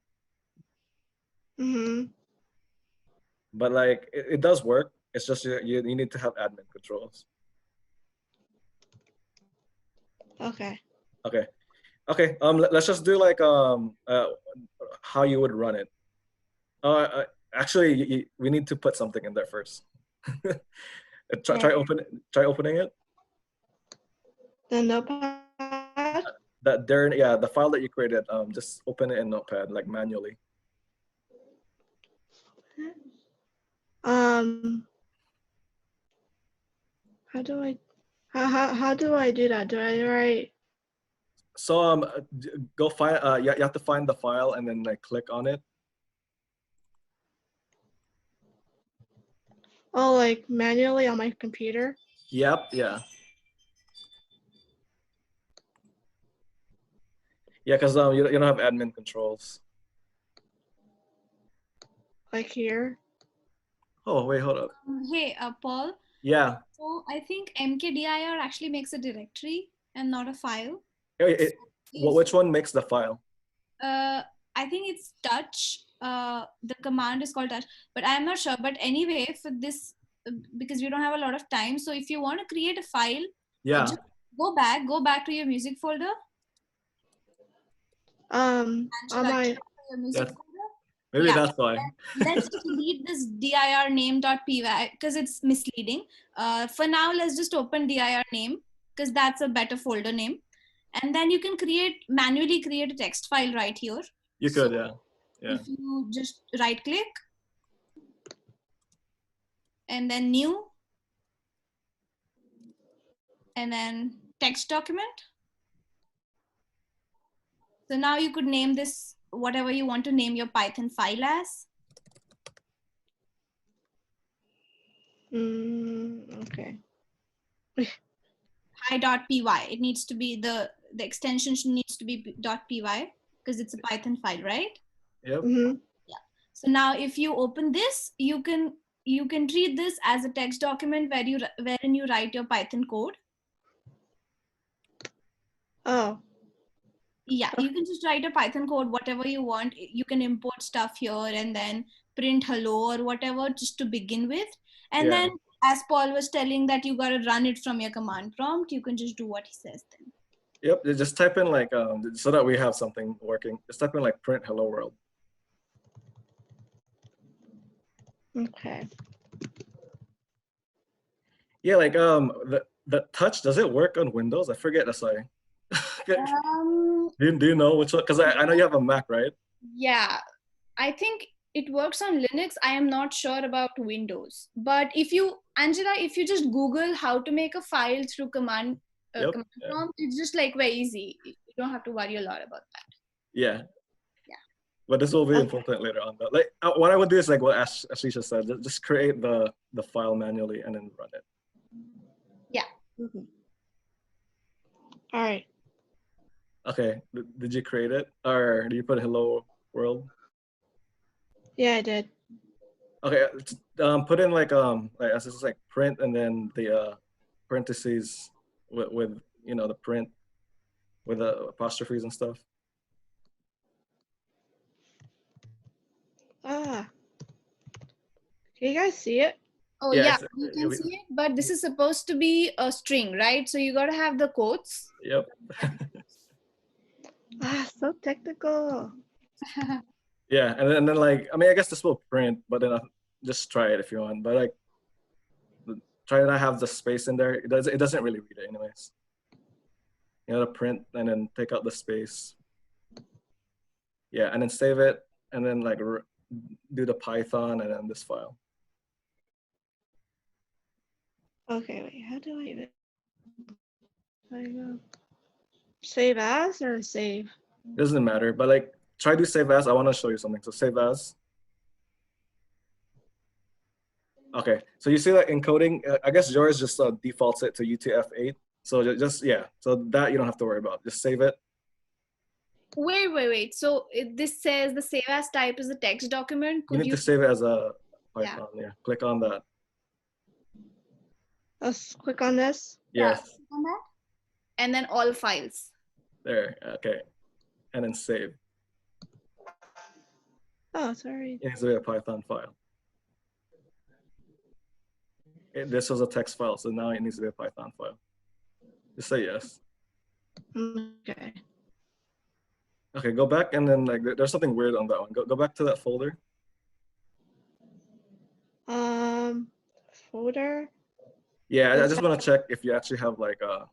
Mm-hmm. But like it does work. It's just you need to have admin controls. Okay. Okay. Okay. Let's just do like how you would run it. Actually, we need to put something in there first. try Right. opening it. The notepad. That there, yeah, the file that you created, just open it in Notepad, like manually. How do I, how do I do that? Do I write? So go find, you have to find the file and then like click on it. Oh, like manually on my computer? Yep, yeah. Yeah, because you don't have admin controls. Like here? Oh, wait, hold up. Hey, Paul. Yeah. So I think mkdir actually makes a directory and not a file. Which one makes the file? I think it's touch. The command is called touch, but I'm not sure. But anyway, for this, because we don't have a lot of time, so if you want to create a file, Yeah. just go back to your music folder. On my, your music folder. Maybe that's why. Let's delete this dir name.py because it's misleading. For now, let's just open dir name because that's a better folder name. And then you can manually create a text file right here. You could, yeah. If you just right click and then new and then text document. So now you could name this whatever you want to name your Python file as. Okay. Hi.py. It needs to be the extension needs to be .py because it's a Python file, right? Yep. Yeah. So now if you open this, you can treat this as a text document wherein you write your Python code. Oh. Yeah, you can just write a Python code, whatever you want. You can import stuff here and then print hello or whatever just to begin with. And then as Paul was telling that you got to run it from your command prompt, you can just do what he says then. Yep, just type in like, so that we have something working, just type in like print hello world. Okay. Yeah, like the touch, does it work on Windows? I forget, sorry. Do you know which one? Because I know you have a Mac, right? Yeah, I think it works on Linux. I am not sure about Windows. But if you, Angela, if you just Google how to make a file through command prompt, it's just like very easy. You don't have to worry a lot about that. Yeah. But this will be important later on. Though. Like what I would do is like what Ashisha said, just create the file manually and then run it. Yeah. All right. Okay. Did you create it, or did you put hello world? Yeah, I did. Okay. Put in like as this is like print and then the parentheses with you know the print with the apostrophes and stuff. Can you guys see it? Oh yeah, you can see it, but this is supposed to be a string, right? So you got to have the quotes. Yep. So technical. Yeah, and then like, I mean, I guess this will print, but then just try it if you want. But like, try to have the space in there. It doesn't really read it anyways. You know, to print and then take out the space. Yeah, and then save it, and then like do the Python and then this file. Okay, wait, how do I go? Save as or save? It doesn't matter, but like try to save as. I want to show you something. So save as. Okay, so you see that encoding, I guess yours just defaults it to UTF-8. So just, yeah, so that you don't have to worry about. Just save it. Wait. So this says the save as type is a text document. You need to save it as a Python. Yeah, click on that. Let's click on this. Yes. Click on that. And then all files. There, okay. And then save. Oh, sorry. It needs to be a Python file. This was a text file, so now it needs to be a Python file. Just say yes. Okay. Okay, go back and then like there's something weird on that one. Go back to that folder. Folder. Yeah, I just want to check if you actually have like a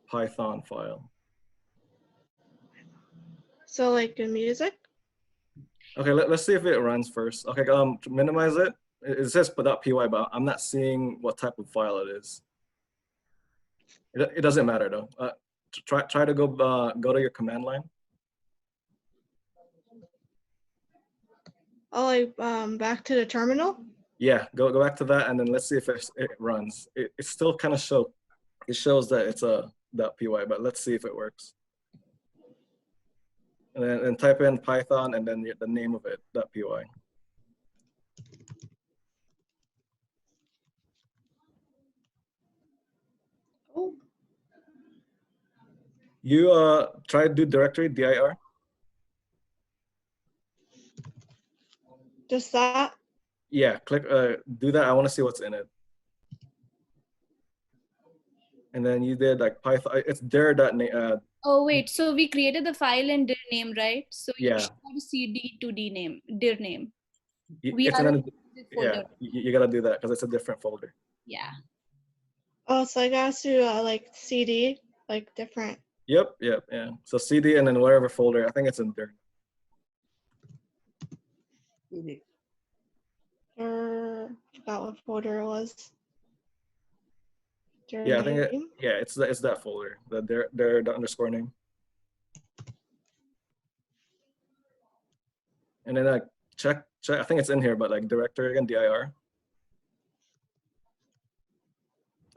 Python file. So like in music? Okay, let's see if it runs first. Okay, minimize it. It says .py, but I'm not seeing what type of file it is. It doesn't matter though. Try to go to your command line. Oh, like back to the terminal? Yeah, go back to that, and then let's see if it runs. It still kind of shows that it's a .py, but let's see if it works. And then type in Python and then the name of it .py. Oh, You try to do directory dir. just that? Yeah, click do that. I want to see what's in it. And then you did like Python. It's dir.name. Oh wait, so we created the file in dir name, right? So you Yeah. should have cd to d name, dir name. It's are in this yeah. folder. You gotta do that because it's a different folder. Yeah. Oh, so I got to like CD, like different. Yep. Yeah. So cd and then whatever folder. I think it's in dir. Forgot what folder it was. Yeah, I think Name? it's that folder. The underscore name. And then like check. I think it's in here, but like directory again, dir.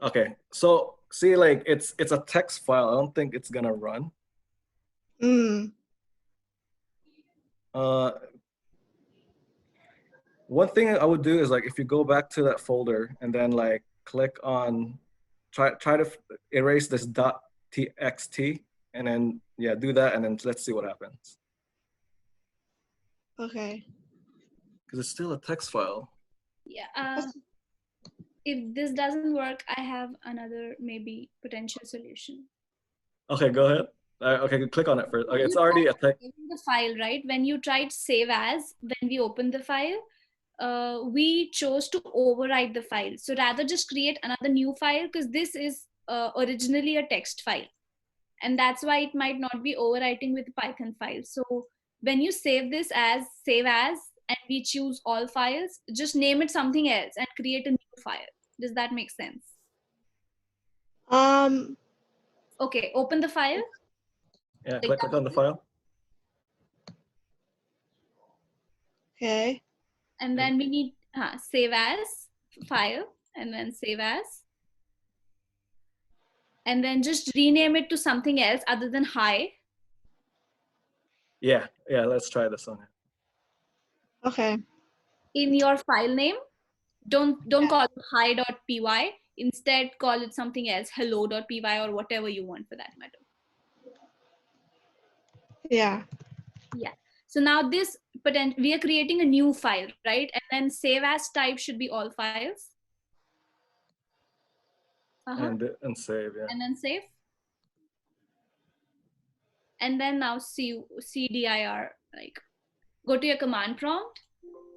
Okay, so see, like it's a text file. I don't think it's gonna run. One thing I would do is like if you go back to that folder and then like click on try to erase this .txt and then yeah, do that and then let's see what happens. Okay. Because it's still a text file. Yeah. If this doesn't work, I have another maybe potential solution. Okay, go ahead. Okay, click on it first. Okay, it's already a text. The file, right? When you tried save as, when we open the file, we chose to overwrite the file. So rather just create another new file because this is originally a text file. And that's why it might not be overwriting with Python file. So when you save this as save as, and we choose all files, just name it something else and create a new file. Does that make sense? Okay, open the file. Yeah, click on the file. Okay. And then we need save as file and then save as. And then just rename it to something else other than hi. Yeah, let's try this one. Okay. In your file name, don't call it hi.py. Instead, call it something else, hello.py or whatever you want for that matter. Yeah. Yeah. So now this we are creating a new file, right? And then save as type should be all files. And save, yeah. And then save. And then now cdir, like go to your command prompt.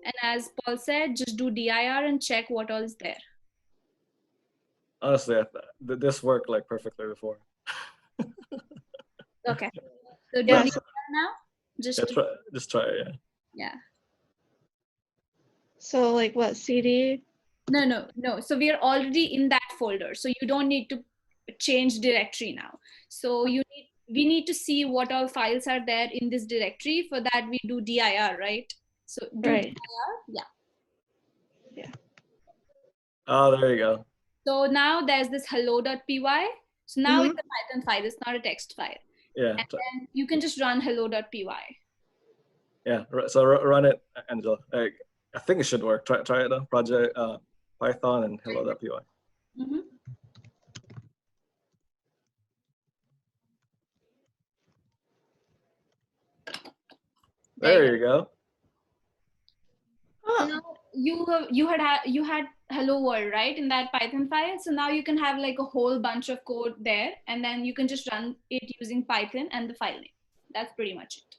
And as Paul said, just do dir and check what all is there. Honestly, this worked like perfectly before. Okay. So do Yeah, dir now? Just try it, yeah. Yeah. So like what, CD? No. So we are already in that folder. So you don't need to change directory now. So we need to see what all files are there in this directory. For that, we do dir, right? So do Right. dir, Yeah. Oh, there you go. So now there's this hello.py. So now it's a Python file. It's not a text file. Yeah. And then you can just run hello.py. Yeah. So run it, Angela. I think it should work. Try it though. Project Python and hello.py. There you go. So now you had hello world, right, in that Python file. So now you can have like a whole bunch of code there, and then you can just run it using Python and the file name. That's pretty much it.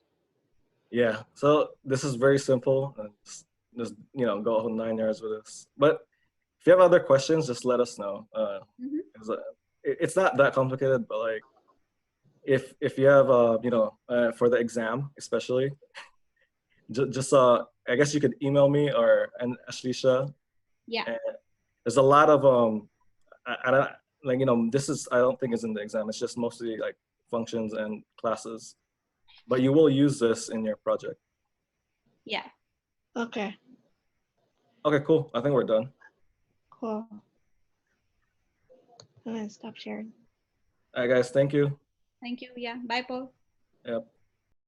Yeah. So this is very simple. Just go all 9 yards with this. But if you have other questions, just let us know. It's not that complicated, but like if you have for the exam especially, just I guess you could email me or and Ashlisha. Yeah. And there's a lot of I don't like this is I don't think is in the exam. It's just mostly like functions and classes, but you will use this in your project. Yeah. Okay, Okay, cool. I think we're done. cool. I'm gonna stop sharing. All right, guys. Thank you. Thank you. Yeah. Bye, Paul. Yep.